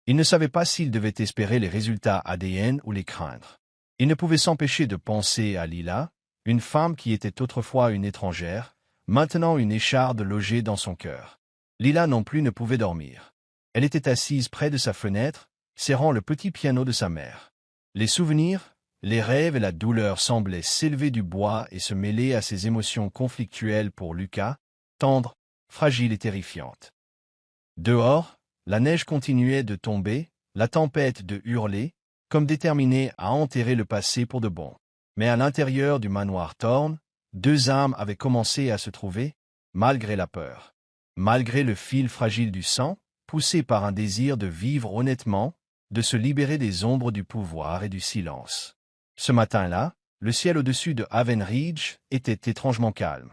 Il ne savait pas s'il devait espérer les résultats ADN ou les craindre. Il ne pouvait s'empêcher de penser à Lila, une femme qui était autrefois une étrangère, maintenant une écharde logée dans son cœur. Lila non plus ne pouvait dormir. Elle était assise près de sa fenêtre, serrant le petit piano de sa mère. Les souvenirs, les rêves et la douleur semblaient s'élever du bois et se mêler à ses émotions conflictuelles pour Lucas, tendre, fragile et terrifiante. Dehors, la neige continuait de tomber, la tempête de hurler, comme déterminée à enterrer le passé pour de bon. Mais à l'intérieur du manoir Thorn, deux âmes avaient commencé à se trouver, malgré la peur. Malgré le fil fragile du sang, poussé par un désir de vivre honnêtement, de se libérer des ombres du pouvoir et du silence. Ce matin-là, le ciel au-dessus de Haven Ridge était étrangement calme.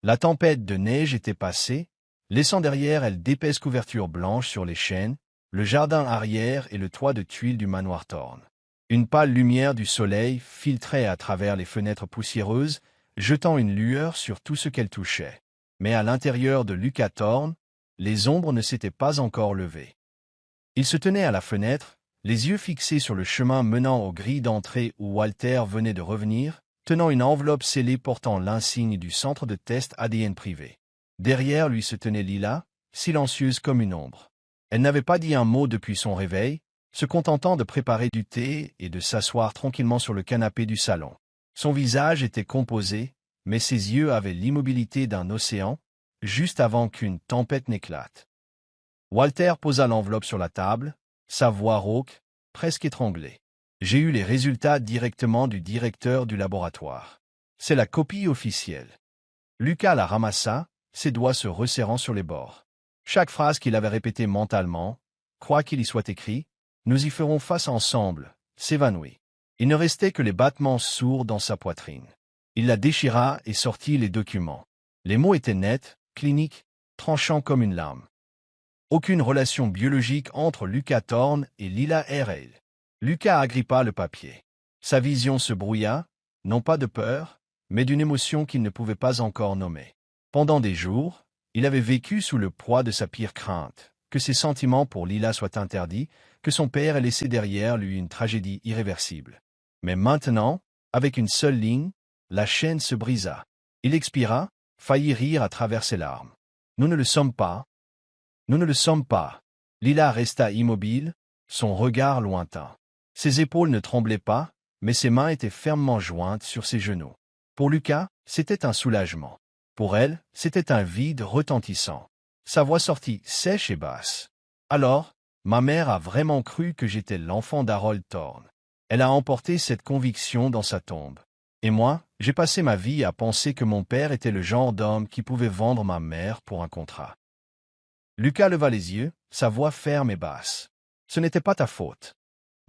La tempête de neige était passée, laissant derrière elle d'épaisses couvertures blanches sur les chênes, le jardin arrière et le toit de tuiles du manoir Thorn. Une pâle lumière du soleil filtrait à travers les fenêtres poussiéreuses, jetant une lueur sur tout ce qu'elle touchait. Mais à l'intérieur de Lucas Thorn, les ombres ne s'étaient pas encore levées. Il se tenait à la fenêtre, les yeux fixés sur le chemin menant aux grilles d'entrée où Walter venait de revenir, tenant une enveloppe scellée portant l'insigne du centre de test ADN privé. Derrière lui se tenait Lila, silencieuse comme une ombre. Elle n'avait pas dit un mot depuis son réveil, se contentant de préparer du thé et de s'asseoir tranquillement sur le canapé du salon. Son visage était composé, mais ses yeux avaient l'immobilité d'un océan, juste avant qu'une tempête n'éclate. Walter posa l'enveloppe sur la table, sa voix rauque, presque étranglée. « J'ai eu les résultats directement du directeur du laboratoire. C'est la copie officielle. » Lucas la ramassa, ses doigts se resserrant sur les bords. Chaque phrase qu'il avait répétée mentalement, quoi qu'il y soit écrit, « Nous y ferons face ensemble », s'évanouit. Il ne restait que les battements sourds dans sa poitrine. Il la déchira et sortit les documents. Les mots étaient nets, cliniques, tranchants comme une lame. Aucune relation biologique entre Lucas Thorn et Lila Hale. Lucas agrippa le papier. Sa vision se brouilla, non pas de peur, mais d'une émotion qu'il ne pouvait pas encore nommer. Pendant des jours, il avait vécu sous le poids de sa pire crainte, que ses sentiments pour Lila soient interdits, que son père ait laissé derrière lui une tragédie irréversible. Mais maintenant, avec une seule ligne, la chaîne se brisa. Il expira, faillit rire à travers ses larmes. « Nous ne le sommes pas. Nous ne le sommes pas. » Lila resta immobile, son regard lointain. Ses épaules ne tremblaient pas, mais ses mains étaient fermement jointes sur ses genoux. Pour Lucas, c'était un soulagement. Pour elle, c'était un vide retentissant. Sa voix sortit sèche et basse. « Alors, ma mère a vraiment cru que j'étais l'enfant d'Harold Thorn. Elle a emporté cette conviction dans sa tombe. Et moi, j'ai passé ma vie à penser que mon père était le genre d'homme qui pouvait vendre ma mère pour un contrat. » Lucas leva les yeux, sa voix ferme et basse. « Ce n'était pas ta faute. »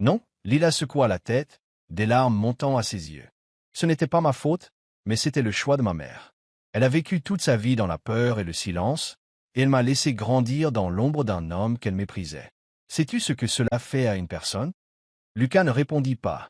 « Non ?» Lila secoua la tête, des larmes montant à ses yeux. « Ce n'était pas ma faute, mais c'était le choix de ma mère. Elle a vécu toute sa vie dans la peur et le silence, et elle m'a laissé grandir dans l'ombre d'un homme qu'elle méprisait. Sais-tu ce que cela fait à une personne ?» Lucas ne répondit pas.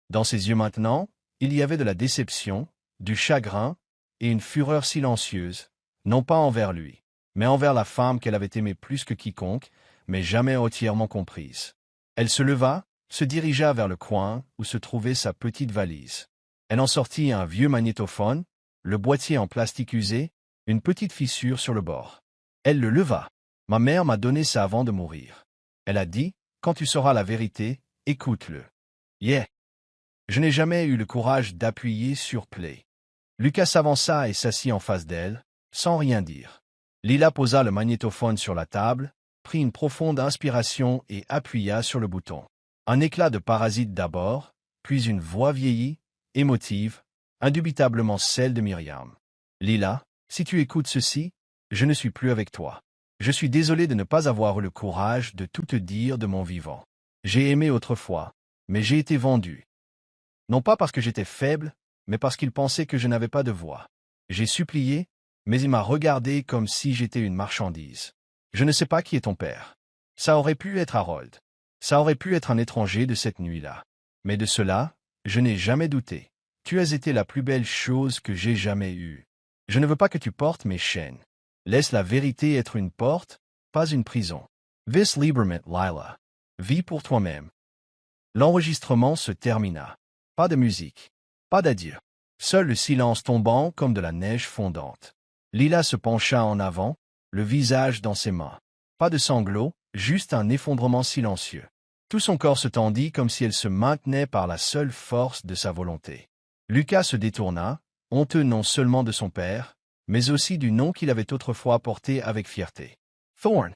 Dans ses yeux maintenant, il y avait de la déception, du chagrin et une fureur silencieuse, non pas envers lui, mais envers la femme qu'elle avait aimée plus que quiconque, mais jamais entièrement comprise. Elle se leva, se dirigea vers le coin où se trouvait sa petite valise. Elle en sortit un vieux magnétophone, le boîtier en plastique usé, une petite fissure sur le bord. Elle le leva. Ma mère m'a donné ça avant de mourir. Elle a dit, quand tu sauras la vérité, écoute-le. Yeah. Je n'ai jamais eu le courage d'appuyer sur play. Lucas s'avança et s'assit en face d'elle, sans rien dire. Lila posa le magnétophone sur la table, prit une profonde inspiration et appuya sur le bouton. Un éclat de parasite d'abord, puis une voix vieillie, émotive, indubitablement celle de Myriam. Lila, si tu écoutes ceci, je ne suis plus avec toi. Je suis désolé de ne pas avoir eu le courage de tout te dire de mon vivant. J'ai aimé autrefois, mais j'ai été vendu. Non pas parce que j'étais faible, mais parce qu'il pensait que je n'avais pas de voix. J'ai supplié, mais il m'a regardé comme si j'étais une marchandise. Je ne sais pas qui est ton père. Ça aurait pu être Harold. Ça aurait pu être un étranger de cette nuit-là. Mais de cela, je n'ai jamais douté. Tu as été la plus belle chose que j'ai jamais eue. Je ne veux pas que tu portes mes chaînes. Laisse la vérité être une porte, pas une prison. Vis librement, Lila. Vis pour toi-même. L'enregistrement se termina. Pas de musique. Pas d'adieu. Seul le silence tombant comme de la neige fondante. Lila se pencha en avant, le visage dans ses mains. Pas de sanglots, juste un effondrement silencieux. Tout son corps se tendit comme si elle se maintenait par la seule force de sa volonté. Lucas se détourna, honteux non seulement de son père, mais aussi du nom qu'il avait autrefois porté avec fierté. Thorn.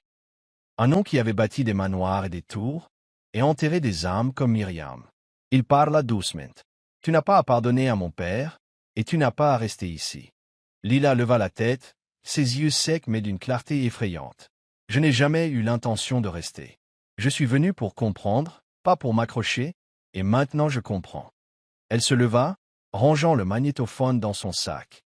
Un nom qui avait bâti des manoirs et des tours, et enterré des âmes comme Myriam. Il parla doucement. Tu n'as pas à pardonner à mon père, et tu n'as pas à rester ici. Lila leva la tête, ses yeux secs mais d'une clarté effrayante. Je n'ai jamais eu l'intention de rester. Je suis venu pour comprendre, pas pour m'accrocher, et maintenant je comprends. Elle se leva, rangeant le magnétophone dans son sac.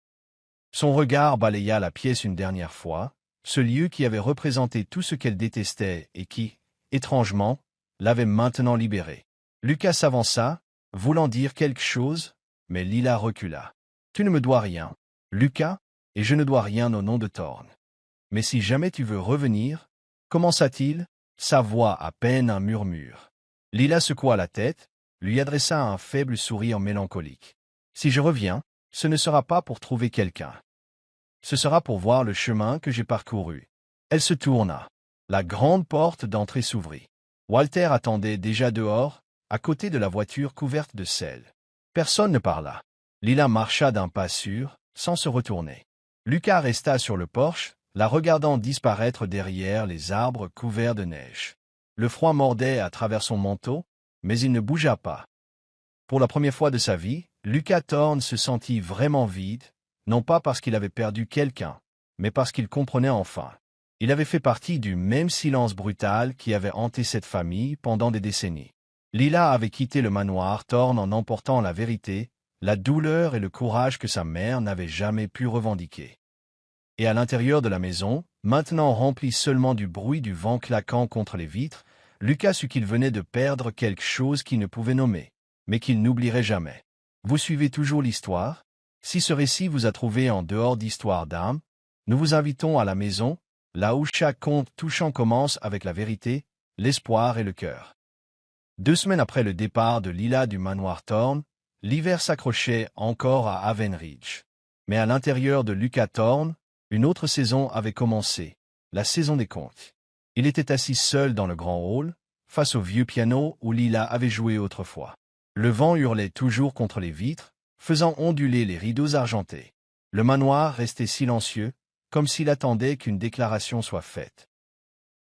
Son regard balaya la pièce une dernière fois, ce lieu qui avait représenté tout ce qu'elle détestait et qui, étrangement, l'avait maintenant libérée. Lucas s'avança, voulant dire quelque chose, mais Lila recula. Tu ne me dois rien, Lucas, et je ne dois rien au nom de Thorn. Mais si jamais tu veux revenir, commença-t-il, sa voix à peine un murmure. Lila secoua la tête, lui adressa un faible sourire mélancolique. Si je reviens, ce ne sera pas pour trouver quelqu'un. Ce sera pour voir le chemin que j'ai parcouru. Elle se tourna. La grande porte d'entrée s'ouvrit. Walter attendait déjà dehors, à côté de la voiture couverte de sel. Personne ne parla. Lila marcha d'un pas sûr, sans se retourner. Lucas resta sur le porche, la regardant disparaître derrière les arbres couverts de neige. Le froid mordait à travers son manteau, mais il ne bougea pas. Pour la première fois de sa vie, Lucas Thorn se sentit vraiment vide, non pas parce qu'il avait perdu quelqu'un, mais parce qu'il comprenait enfin. Il avait fait partie du même silence brutal qui avait hanté cette famille pendant des décennies. Lila avait quitté le manoir Thorn en emportant la vérité, la douleur et le courage que sa mère n'avait jamais pu revendiquer. Et à l'intérieur de la maison, maintenant remplie seulement du bruit du vent claquant contre les vitres, Lucas sut qu'il venait de perdre quelque chose qu'il ne pouvait nommer, mais qu'il n'oublierait jamais. Vous suivez toujours l'histoire? Si ce récit vous a trouvé en dehors d'histoire d'âme, nous vous invitons à la maison, là où chaque conte touchant commence avec la vérité, l'espoir et le cœur. 2 semaines après le départ de Lila du manoir Thorn, l'hiver s'accrochait encore à Havenridge. Mais à l'intérieur de Lucas Thorn, une autre saison avait commencé, la saison des contes. Il était assis seul dans le grand hall, face au vieux piano où Lila avait joué autrefois. Le vent hurlait toujours contre les vitres, faisant onduler les rideaux argentés. Le manoir restait silencieux, comme s'il attendait qu'une déclaration soit faite.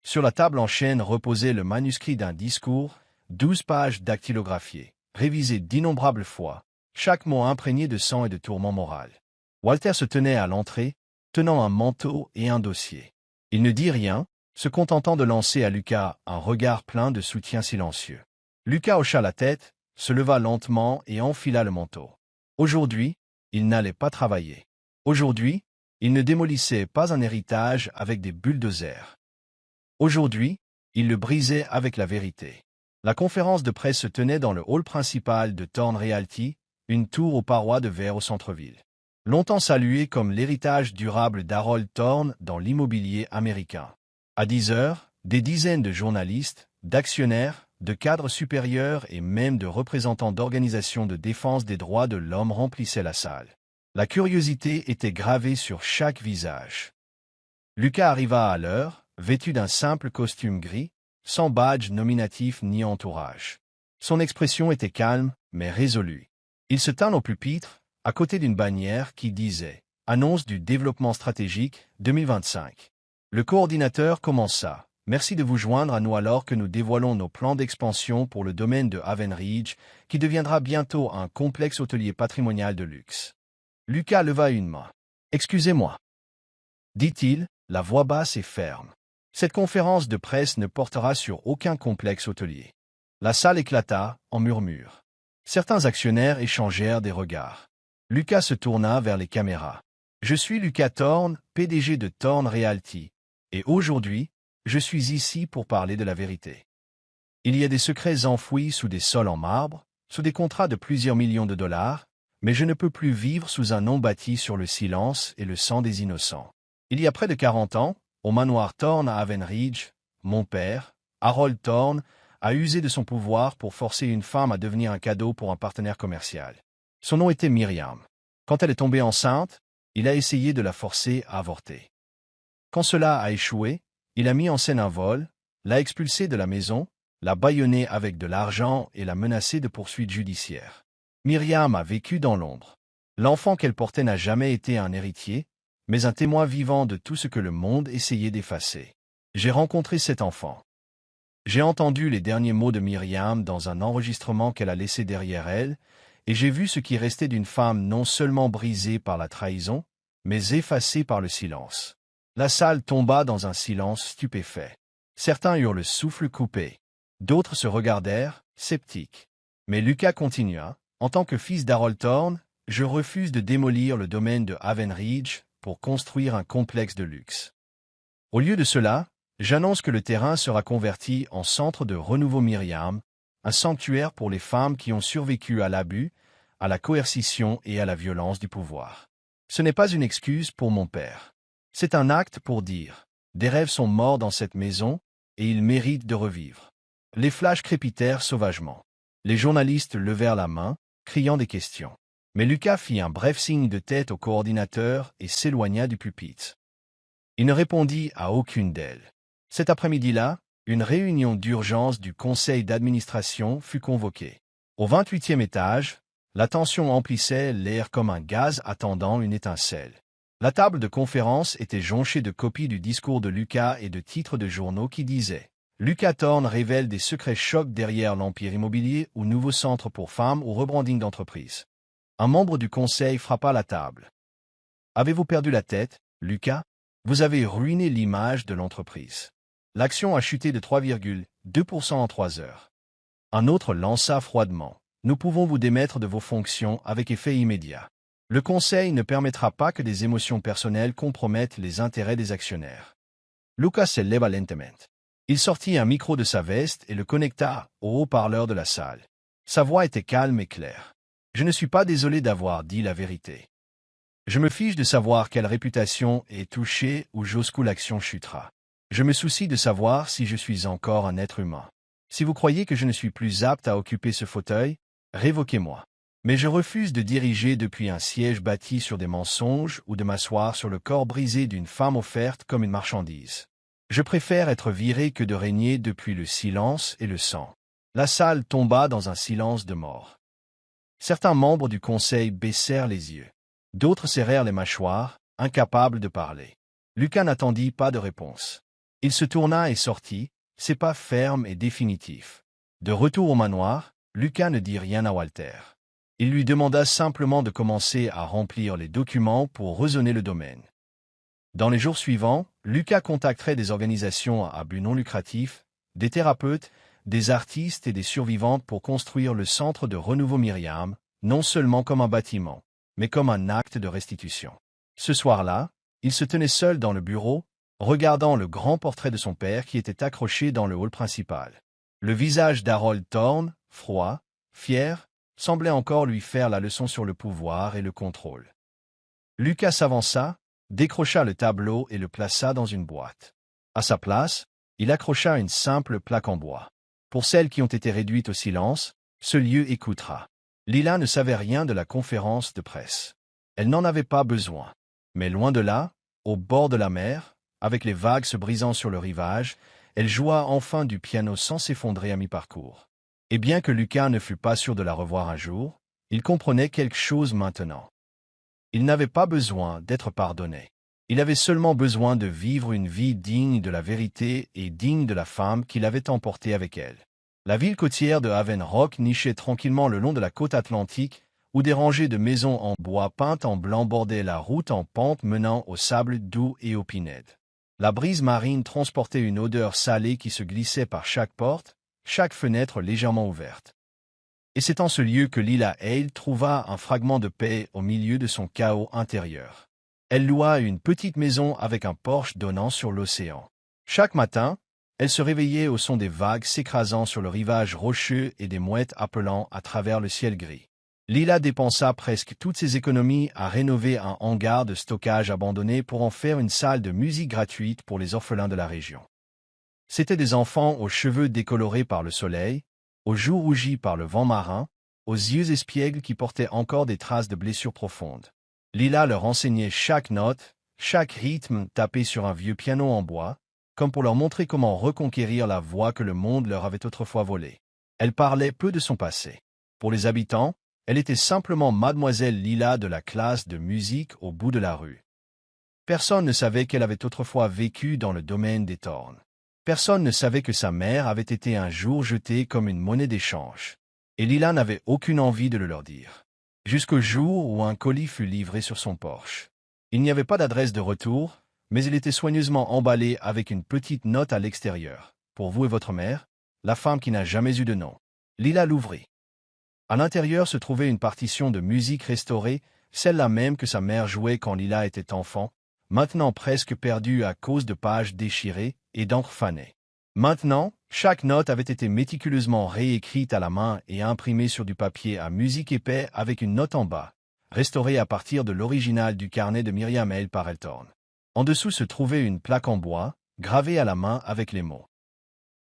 Sur la table en chêne reposait le manuscrit d'un discours, 12 pages dactylographiées, révisées d'innombrables fois, chaque mot imprégné de sang et de tourments moraux. Walter se tenait à l'entrée, tenant un manteau et un dossier. Il ne dit rien, se contentant de lancer à Lucas un regard plein de soutien silencieux. Lucas hocha la tête, se leva lentement et enfila le manteau. Aujourd'hui, il n'allait pas travailler. Aujourd'hui, il ne démolissait pas un héritage avec des bulldozers. Aujourd'hui, il le brisait avec la vérité. La conférence de presse se tenait dans le hall principal de Thorn Realty, une tour aux parois de verre au centre-ville. Longtemps salué comme l'héritage durable d'Harold Thorn dans l'immobilier américain. À 10 heures, des dizaines de journalistes, d'actionnaires, de cadres supérieurs et même de représentants d'organisations de défense des droits de l'homme remplissaient la salle. La curiosité était gravée sur chaque visage. Lucas arriva à l'heure, vêtu d'un simple costume gris, sans badge nominatif ni entourage. Son expression était calme, mais résolue. Il se tint au pupitre, à côté d'une bannière qui disait « Annonce du développement stratégique 2025 ». Le coordinateur commença « Merci de vous joindre à nous alors que nous dévoilons nos plans d'expansion pour le domaine de Haven Ridge, qui deviendra bientôt un complexe hôtelier patrimonial de luxe. » Lucas leva une main. « Excusez-moi, » dit-il, la voix basse et ferme. Cette conférence de presse ne portera sur aucun complexe hôtelier. La salle éclata en murmures. Certains actionnaires échangèrent des regards. Lucas se tourna vers les caméras. « Je suis Lucas Thorne, PDG de Thorne Realty, et aujourd'hui, je suis ici pour parler de la vérité. Il y a des secrets enfouis sous des sols en marbre, sous des contrats de plusieurs millions de dollars, mais je ne peux plus vivre sous un nom bâti sur le silence et le sang des innocents. Il y a près de 40 ans, au manoir Thorne à Haven Ridge, mon père, Harold Thorne, a usé de son pouvoir pour forcer une femme à devenir un cadeau pour un partenaire commercial. Son nom était Myriam. Quand elle est tombée enceinte, il a essayé de la forcer à avorter. Quand cela a échoué, il a mis en scène un vol, l'a expulsée de la maison, l'a bâillonnée avec de l'argent et l'a menacée de poursuites judiciaires. Myriam a vécu dans l'ombre. L'enfant qu'elle portait n'a jamais été un héritier, mais un témoin vivant de tout ce que le monde essayait d'effacer. J'ai rencontré cet enfant. J'ai entendu les derniers mots de Myriam dans un enregistrement qu'elle a laissé derrière elle, et j'ai vu ce qui restait d'une femme non seulement brisée par la trahison, mais effacée par le silence. La salle tomba dans un silence stupéfait. Certains eurent le souffle coupé. D'autres se regardèrent, sceptiques. Mais Lucas continua. En tant que fils d'Harold Thorne, je refuse de démolir le domaine de Haven Ridge pour construire un complexe de luxe. Au lieu de cela, j'annonce que le terrain sera converti en centre de renouveau Myriam, un sanctuaire pour les femmes qui ont survécu à l'abus, à la coercition et à la violence du pouvoir. Ce n'est pas une excuse pour mon père. C'est un acte pour dire « Des rêves sont morts dans cette maison et ils méritent de revivre ». Les flashs crépitèrent sauvagement. Les journalistes levèrent la main, criant des questions. Mais Lucas fit un bref signe de tête au coordinateur et s'éloigna du pupitre. Il ne répondit à aucune d'elles. Cet après-midi-là, une réunion d'urgence du conseil d'administration fut convoquée. Au 28e étage, la tension emplissait l'air comme un gaz attendant une étincelle. La table de conférence était jonchée de copies du discours de Lucas et de titres de journaux qui disaient « Lucas Thorne révèle des secrets chocs derrière l'empire immobilier ou nouveau centre pour femmes ou rebranding d'entreprise ». Un membre du conseil frappa la table. « Avez-vous perdu la tête, Lucas? Vous avez ruiné l'image de l'entreprise. » L'action a chuté de 3,2% en 3 heures. Un autre lança froidement. « Nous pouvons vous démettre de vos fonctions avec effet immédiat. Le conseil ne permettra pas que des émotions personnelles compromettent les intérêts des actionnaires. » Lucas se leva lentement. Il sortit un micro de sa veste et le connecta au haut-parleur de la salle. Sa voix était calme et claire. « Je ne suis pas désolé d'avoir dit la vérité. Je me fiche de savoir quelle réputation est touchée ou jusqu'où l'action chutera. Je me soucie de savoir si je suis encore un être humain. Si vous croyez que je ne suis plus apte à occuper ce fauteuil, révoquez-moi. Mais je refuse de diriger depuis un siège bâti sur des mensonges ou de m'asseoir sur le corps brisé d'une femme offerte comme une marchandise. Je préfère être viré que de régner depuis le silence et le sang. » La salle tomba dans un silence de mort. Certains membres du conseil baissèrent les yeux. D'autres serrèrent les mâchoires, incapables de parler. Lucas n'attendit pas de réponse. Il se tourna et sortit, ses pas fermes et définitifs. De retour au manoir, Lucas ne dit rien à Walter. Il lui demanda simplement de commencer à remplir les documents pour rezonner le domaine. Dans les jours suivants, Lucas contacterait des organisations à but non lucratif, des thérapeutes, des artistes et des survivantes pour construire le centre de renouveau Myriam, non seulement comme un bâtiment, mais comme un acte de restitution. Ce soir-là, il se tenait seul dans le bureau, regardant le grand portrait de son père qui était accroché dans le hall principal. Le visage d'Harold Thorne, froid, fier, semblait encore lui faire la leçon sur le pouvoir et le contrôle. Lucas s'avança, décrocha le tableau et le plaça dans une boîte. À sa place, il accrocha une simple plaque en bois. Pour celles qui ont été réduites au silence, ce lieu écoutera. Lila ne savait rien de la conférence de presse. Elle n'en avait pas besoin. Mais loin de là, au bord de la mer, avec les vagues se brisant sur le rivage, elle joua enfin du piano sans s'effondrer à mi-parcours. Et bien que Lucas ne fût pas sûr de la revoir un jour, il comprenait quelque chose maintenant. Il n'avait pas besoin d'être pardonné. Il avait seulement besoin de vivre une vie digne de la vérité et digne de la femme qu'il avait emportée avec elle. La ville côtière de Haven Rock nichait tranquillement le long de la côte atlantique, où des rangées de maisons en bois peintes en blanc bordaient la route en pente menant au sable doux et aux pinèdes. La brise marine transportait une odeur salée qui se glissait par chaque porte, chaque fenêtre légèrement ouverte. Et c'est en ce lieu que Lila Hale trouva un fragment de paix au milieu de son chaos intérieur. Elle loua une petite maison avec un porche donnant sur l'océan. Chaque matin, elle se réveillait au son des vagues s'écrasant sur le rivage rocheux et des mouettes appelant à travers le ciel gris. Lila dépensa presque toutes ses économies à rénover un hangar de stockage abandonné pour en faire une salle de musique gratuite pour les orphelins de la région. C'étaient des enfants aux cheveux décolorés par le soleil, aux joues rougies par le vent marin, aux yeux espiègles qui portaient encore des traces de blessures profondes. Lila leur enseignait chaque note, chaque rythme tapé sur un vieux piano en bois, comme pour leur montrer comment reconquérir la voix que le monde leur avait autrefois volée. Elle parlait peu de son passé. Pour les habitants, elle était simplement mademoiselle Lila de la classe de musique au bout de la rue. Personne ne savait qu'elle avait autrefois vécu dans le domaine des Thorns. Personne ne savait que sa mère avait été un jour jetée comme une monnaie d'échange. Et Lila n'avait aucune envie de le leur dire. Jusqu'au jour où un colis fut livré sur son porche. Il n'y avait pas d'adresse de retour, mais il était soigneusement emballé avec une petite note à l'extérieur. Pour vous et votre mère, la femme qui n'a jamais eu de nom. Lila l'ouvrit. À l'intérieur se trouvait une partition de musique restaurée, celle-là même que sa mère jouait quand Lila était enfant, maintenant presque perdue à cause de pages déchirées et d'encre fanée. Maintenant, chaque note avait été méticuleusement réécrite à la main et imprimée sur du papier à musique épais avec une note en bas, restaurée à partir de l'original du carnet de Miriam Hale par Elthorn. En dessous se trouvait une plaque en bois, gravée à la main avec les mots.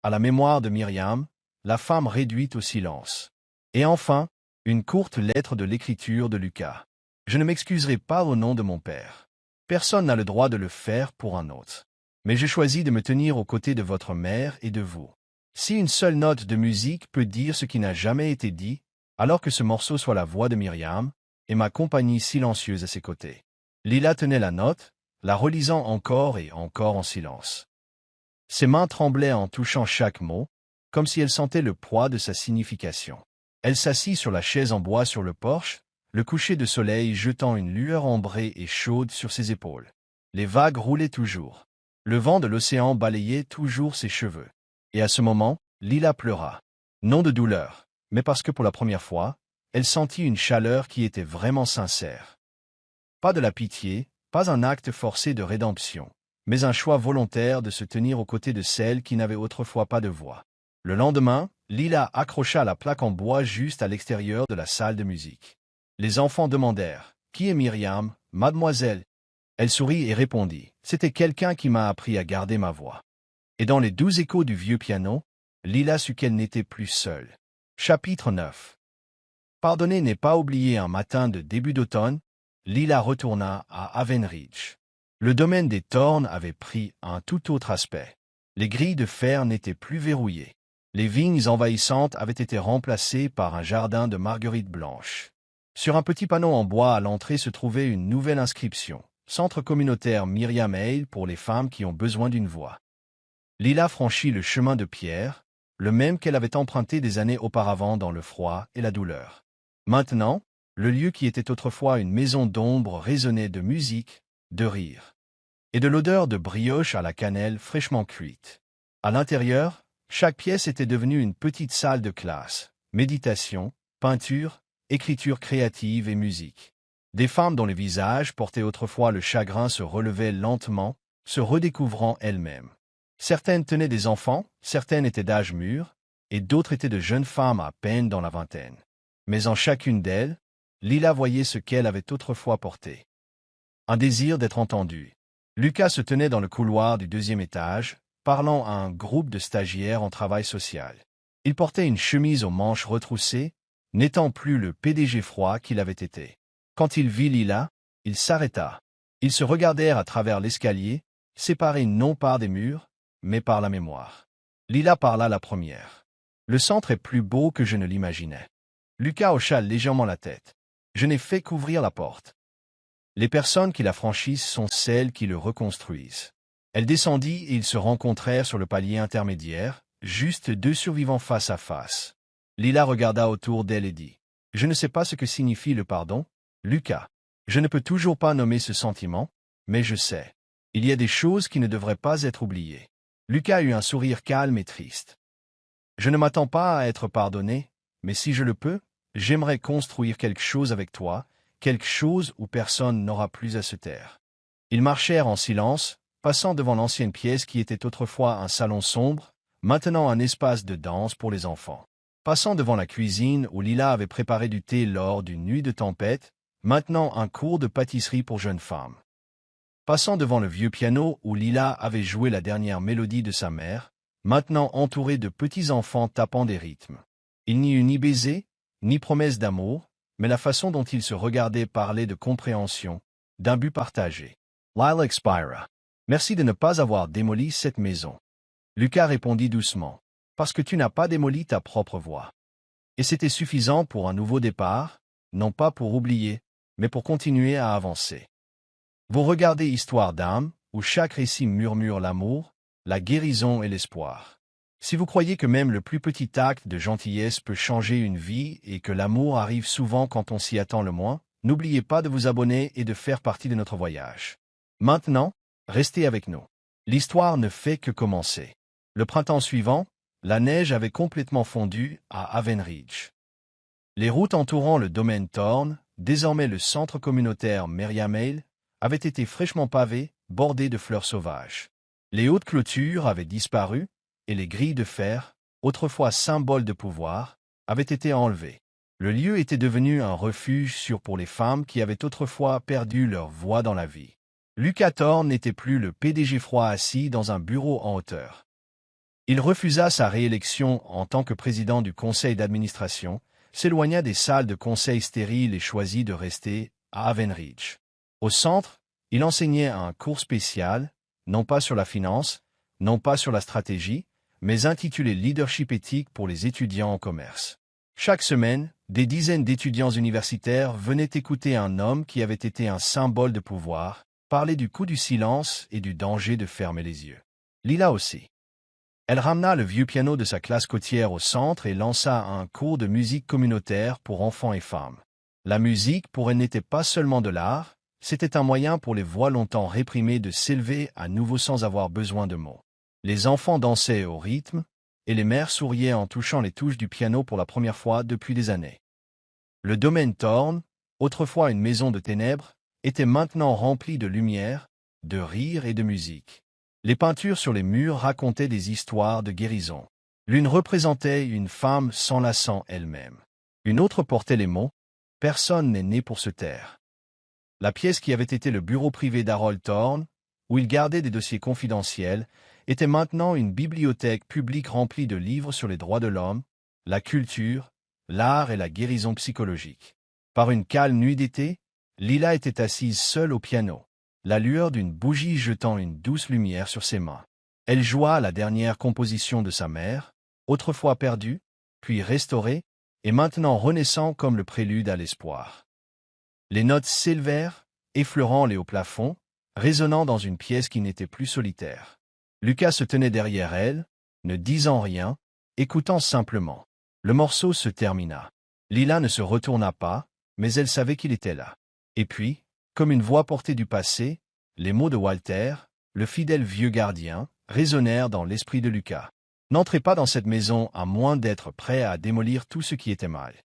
À la mémoire de Myriam, la femme réduite au silence. Et enfin, une courte lettre de l'écriture de Lucas. Je ne m'excuserai pas au nom de mon père. Personne n'a le droit de le faire pour un autre. Mais je choisis de me tenir aux côtés de votre mère et de vous. Si une seule note de musique peut dire ce qui n'a jamais été dit, alors que ce morceau soit la voix de Myriam, et ma compagnie silencieuse à ses côtés. Lila tenait la note, la relisant encore et encore en silence. Ses mains tremblaient en touchant chaque mot, comme si elle sentait le poids de sa signification. Elle s'assit sur la chaise en bois sur le porche, le coucher de soleil jetant une lueur ambrée et chaude sur ses épaules. Les vagues roulaient toujours. Le vent de l'océan balayait toujours ses cheveux. Et à ce moment, Lila pleura. Non de douleur, mais parce que pour la première fois, elle sentit une chaleur qui était vraiment sincère. Pas de la pitié, pas un acte forcé de rédemption, mais un choix volontaire de se tenir aux côtés de celle qui n'avait autrefois pas de voix. Le lendemain, Lila accrocha la plaque en bois juste à l'extérieur de la salle de musique. Les enfants demandèrent « Qui est Myriam, mademoiselle ?» Elle sourit et répondit « C'était quelqu'un qui m'a appris à garder ma voix. » Et dans les doux échos du vieux piano, Lila sut qu'elle n'était plus seule. Chapitre 9. Pardonner n'est pas oublier. Un matin de début d'automne, Lila retourna à Haven Ridge. Le domaine des Thorns avait pris un tout autre aspect. Les grilles de fer n'étaient plus verrouillées. Les vignes envahissantes avaient été remplacées par un jardin de marguerites blanches. Sur un petit panneau en bois à l'entrée se trouvait une nouvelle inscription. Centre communautaire Miriam Hale pour les femmes qui ont besoin d'une voix. Lila franchit le chemin de pierre, le même qu'elle avait emprunté des années auparavant dans le froid et la douleur. Maintenant, le lieu qui était autrefois une maison d'ombre résonnait de musique, de rire, et de l'odeur de brioche à la cannelle fraîchement cuite. À l'intérieur, chaque pièce était devenue une petite salle de classe, méditation, peinture, écriture créative et musique. Des femmes dont les visages portaient autrefois le chagrin se relevaient lentement, se redécouvrant elles-mêmes. Certaines tenaient des enfants, certaines étaient d'âge mûr, et d'autres étaient de jeunes femmes à peine dans la vingtaine. Mais en chacune d'elles, Lila voyait ce qu'elle avait autrefois porté. Un désir d'être entendue. Lucas se tenait dans le couloir du deuxième étage, parlant à un groupe de stagiaires en travail social. Il portait une chemise aux manches retroussées, n'étant plus le PDG froid qu'il avait été. Quand il vit Lila, il s'arrêta. Ils se regardèrent à travers l'escalier, séparés non par des murs, mais par la mémoire. Lila parla la première. Le centre est plus beau que je ne l'imaginais. Lucas hocha légèrement la tête. Je n'ai fait qu'ouvrir la porte. Les personnes qui la franchissent sont celles qui le reconstruisent. Elle descendit et ils se rencontrèrent sur le palier intermédiaire, juste deux survivants face à face. Lila regarda autour d'elle et dit « Je ne sais pas ce que signifie le pardon, Lucas. Je ne peux toujours pas nommer ce sentiment, mais je sais. Il y a des choses qui ne devraient pas être oubliées. » Lucas eut un sourire calme et triste. « Je ne m'attends pas à être pardonné, mais si je le peux, j'aimerais construire quelque chose avec toi, quelque chose où personne n'aura plus à se taire. » Ils marchèrent en silence, passant devant l'ancienne pièce qui était autrefois un salon sombre, maintenant un espace de danse pour les enfants. Passant devant la cuisine où Lila avait préparé du thé lors d'une nuit de tempête, maintenant un cours de pâtisserie pour jeunes femmes. Passant devant le vieux piano où Lila avait joué la dernière mélodie de sa mère, maintenant entouré de petits enfants tapant des rythmes. Il n'y eut ni baiser, ni promesse d'amour, mais la façon dont ils se regardaient parlait de compréhension, d'un but partagé. Lila expira. « Merci de ne pas avoir démoli cette maison. » Lucas répondit doucement. « Parce que tu n'as pas démoli ta propre voix. » Et c'était suffisant pour un nouveau départ, non pas pour oublier, mais pour continuer à avancer. Vous regardez Histoire d'âme, où chaque récit murmure l'amour, la guérison et l'espoir. Si vous croyez que même le plus petit acte de gentillesse peut changer une vie et que l'amour arrive souvent quand on s'y attend le moins, n'oubliez pas de vous abonner et de faire partie de notre voyage. Maintenant, restez avec nous. L'histoire ne fait que commencer. Le printemps suivant, la neige avait complètement fondu à Avonridge. Les routes entourant le domaine Thorne, désormais le centre communautaire Meriamale, avaient été fraîchement pavées, bordées de fleurs sauvages. Les hautes clôtures avaient disparu, et les grilles de fer, autrefois symboles de pouvoir, avaient été enlevées. Le lieu était devenu un refuge sûr pour les femmes qui avaient autrefois perdu leur voix dans la vie. Lucas Thorne n'était plus le PDG froid assis dans un bureau en hauteur. Il refusa sa réélection en tant que président du conseil d'administration, s'éloigna des salles de conseil stériles et choisit de rester à Avonridge. Au centre, il enseignait un cours spécial, non pas sur la finance, non pas sur la stratégie, mais intitulé Leadership éthique pour les étudiants en commerce. Chaque semaine, des dizaines d'étudiants universitaires venaient écouter un homme qui avait été un symbole de pouvoir, parler du coût du silence et du danger de fermer les yeux. Lila aussi. Elle ramena le vieux piano de sa classe côtière au centre et lança un cours de musique communautaire pour enfants et femmes. La musique, pour elle, n'était pas seulement de l'art, c'était un moyen pour les voix longtemps réprimées de s'élever à nouveau sans avoir besoin de mots. Les enfants dansaient au rythme, et les mères souriaient en touchant les touches du piano pour la première fois depuis des années. Le domaine Thorne, autrefois une maison de ténèbres, était maintenant rempli de lumière, de rire et de musique. Les peintures sur les murs racontaient des histoires de guérison. L'une représentait une femme s'enlaçant elle-même. Une autre portait les mots « Personne n'est né pour se taire ». La pièce qui avait été le bureau privé d'Harold Thorne, où il gardait des dossiers confidentiels, était maintenant une bibliothèque publique remplie de livres sur les droits de l'homme, la culture, l'art et la guérison psychologique. Par une calme nuit d'été, Lila était assise seule au piano, la lueur d'une bougie jetant une douce lumière sur ses mains. Elle joua la dernière composition de sa mère, autrefois perdue, puis restaurée, et maintenant renaissant comme le prélude à l'espoir. Les notes s'élevèrent, effleurant les hauts plafonds, résonnant dans une pièce qui n'était plus solitaire. Lucas se tenait derrière elle, ne disant rien, écoutant simplement. Le morceau se termina. Lila ne se retourna pas, mais elle savait qu'il était là. Et puis, comme une voix portée du passé, les mots de Walter, le fidèle vieux gardien, résonnèrent dans l'esprit de Lucas. N'entrez pas dans cette maison à moins d'être prêt à démolir tout ce qui était mal.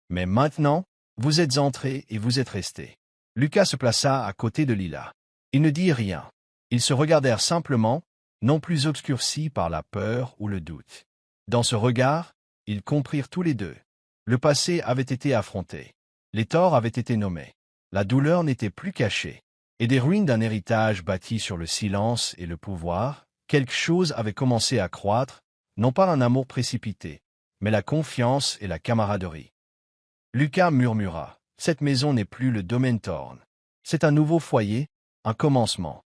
Mais maintenant, vous êtes entré et vous êtes resté. Lucas se plaça à côté de Lila. Il ne dit rien. Ils se regardèrent simplement, non plus obscurcis par la peur ou le doute. Dans ce regard, ils comprirent tous les deux. Le passé avait été affronté. Les torts avaient été nommés. La douleur n'était plus cachée. Et des ruines d'un héritage bâti sur le silence et le pouvoir, quelque chose avait commencé à croître, non pas un amour précipité, mais la confiance et la camaraderie. Lucas murmura, « Cette maison n'est plus le domaine Thorne. C'est un nouveau foyer, un commencement. »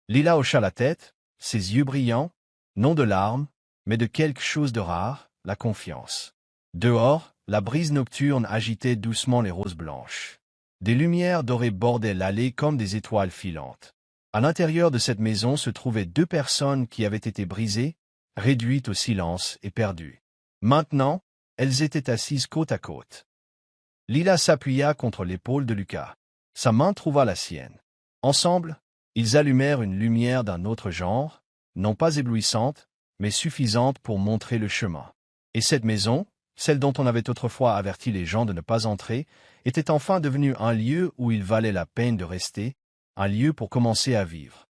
Lila hocha la tête, ses yeux brillants, non de larmes, mais de quelque chose de rare, la confiance. Dehors, la brise nocturne agitait doucement les roses blanches. Des lumières dorées bordaient l'allée comme des étoiles filantes. À l'intérieur de cette maison se trouvaient deux personnes qui avaient été brisées, réduites au silence et perdues. Maintenant, elles étaient assises côte à côte. Lila s'appuya contre l'épaule de Lucas. Sa main trouva la sienne. Ensemble, ils allumèrent une lumière d'un autre genre, non pas éblouissante, mais suffisante pour montrer le chemin. Et cette maison, celle dont on avait autrefois averti les gens de ne pas entrer, était enfin devenue un lieu où il valait la peine de rester, un lieu pour commencer à vivre.